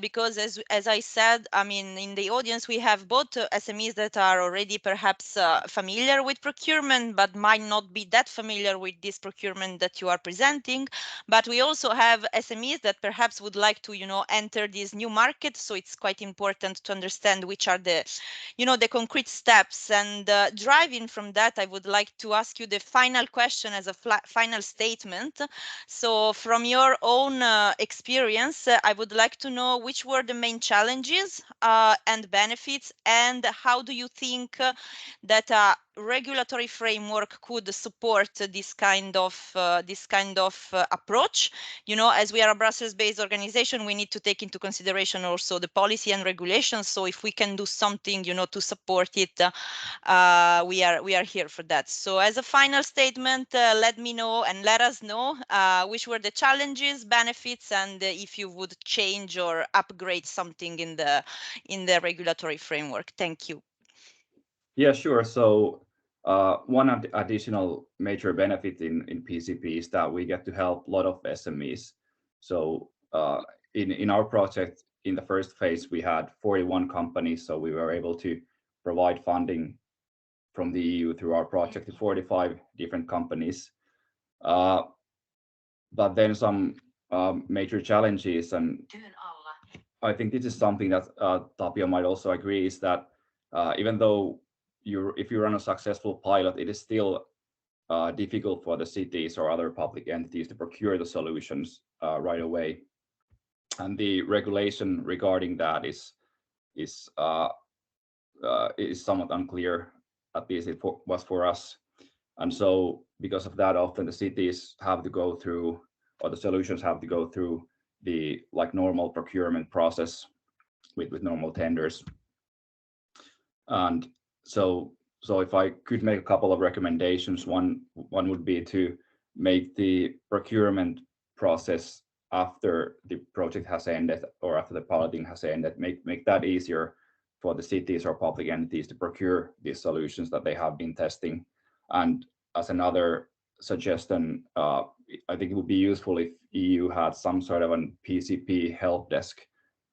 because as I said, I mean, in the audience we have both SMEs that are already perhaps familiar with procurement, but might not be that familiar with this procurement that you are presenting. But we also have SMEs that perhaps would like to, enter this new market. So it's quite important to understand which are the the concrete steps. And driving from that, I would like to ask you the final question as a final statement. So from your own experience, I would like to know which were the main challenges and benefits, and how do you think that a regulatory framework could support this kind of approach? As we are a Brussels-based organization, we need to take into consideration also the policy and regulations. So if we can do something, to support it, we are here for that. So as a final statement, let me know and let us know which were the challenges, benefits, and if you would change or upgrade something in the regulatory framework. Thank you. Yeah, sure. So one of the additional major benefits in PCP is that we get to help a lot of SMEs. So in our project, in the first phase, we had 41 companies, so we were able to provide funding from the EU through our project to 45 different companies. But then some major challenges, and I think this is something that Tapio might also agree, is that even though if you run a successful pilot, it is still difficult for the cities or other public entities to procure the solutions right away. And the regulation regarding that is somewhat unclear, at least it was for us. And so because of that, often the cities have to go through, or the solutions have to go through the normal procurement process with normal tenders. And so if I could make a couple of recommendations, one would be to make the procurement process after the project has ended or after the piloting has ended, make that easier for the cities or public entities to procure these solutions that they have been testing. And as another suggestion, I think it would be useful if EU had some sort of a PCP help desk,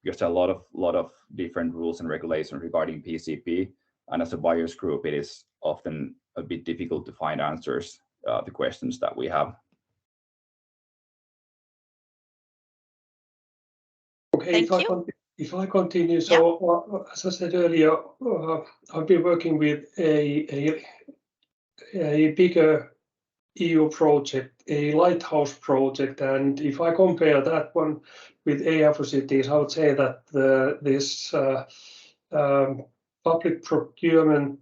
because there are a lot of different rules and regulations regarding PCP. And as a buyers group, it is often a bit difficult to find answers to questions that we have. Okay, if I continue, so as I said earlier, I've been working with a bigger EU project, a lighthouse project, and if I compare that one with AI for Cities, I would say that this public procurement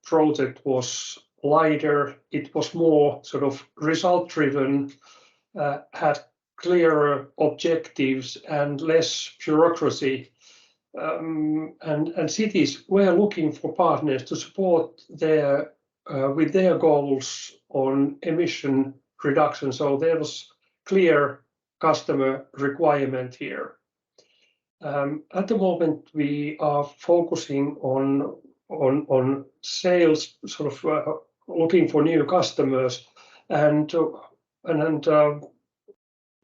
project was lighter. It was more sort of result-driven, had clearer objectives and less bureaucracy. And cities were looking for partners to support with their goals on emission reduction. So there was clear customer requirement here. At the moment, we are focusing on sales, sort of looking for new customers, and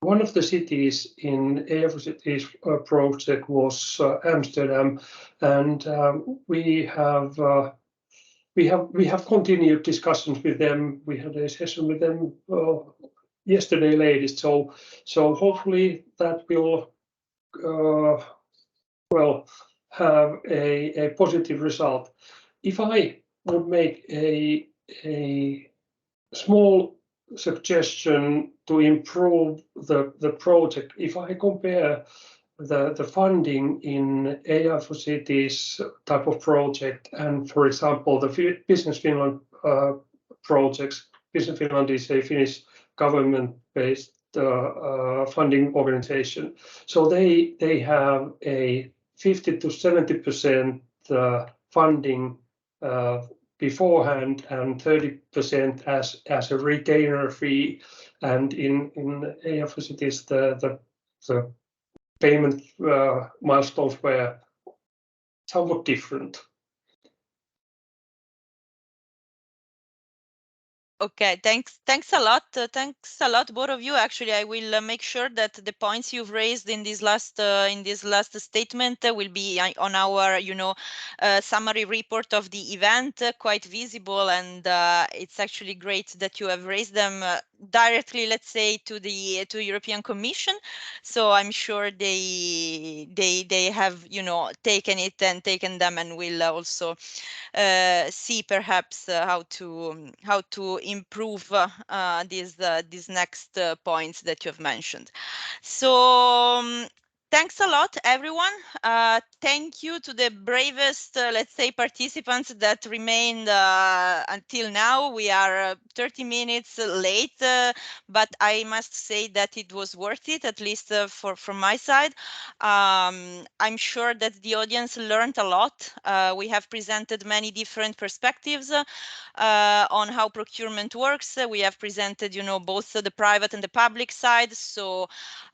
one of the cities in AI for Cities project was Amsterdam, and we have continued discussions with them. We had a session with them yesterday latest, so hopefully that will have a positive result. If I would make a small suggestion to improve the project, if I compare the funding in AI for Cities type of project and, for example, the Business Finland projects. Business Finland is a Finnish government-based funding organization. So they have a 50 to 70% funding beforehand and 30% as a retainer fee. And in AI for Cities, the payment milestones were somewhat different. Okay, thanks a lot. Thanks a lot, both of you. Actually, I will make sure that the points you've raised in this last statement will be on our, summary report of the event, quite visible, and it's actually great that you have raised them directly, let's say, to the European Commission. So I'm sure they have, taken it and taken them, and will also see perhaps how to improve these next points that you have mentioned. So thanks a lot, everyone. Thank you to the bravest, let's say, participants that remained until now. We are 30 minutes late, but I must say that it was worth it, at least from my side. I'm sure that the audience learned a lot. We have presented many different perspectives on how procurement works. We have presented, both the private and the public side. So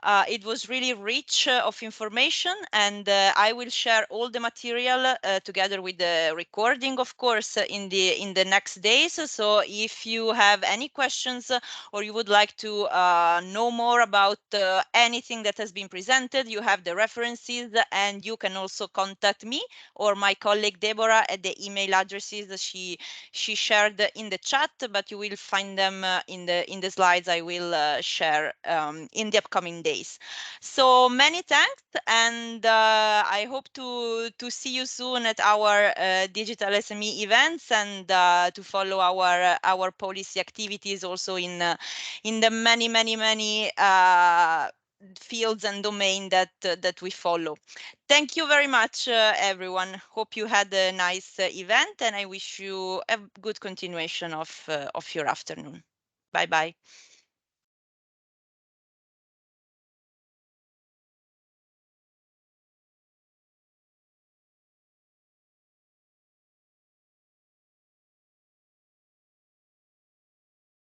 it was really rich of information, and I will share all the material together with the recording, of course, in the next days. So if you have any questions or you would like to know more about anything that has been presented, you have the references, and you can also contact me or my colleague Deborah at the email addresses that she shared in the chat, but you will find them in the slides I will share in the upcoming days. So many thanks, and I hope to see you soon at our digital SME events, and to follow our policy activities also in the many fields and domain that we follow. Thank you very much, everyone. Hope you had a nice event, and I wish you a good continuation of your afternoon. Bye bye.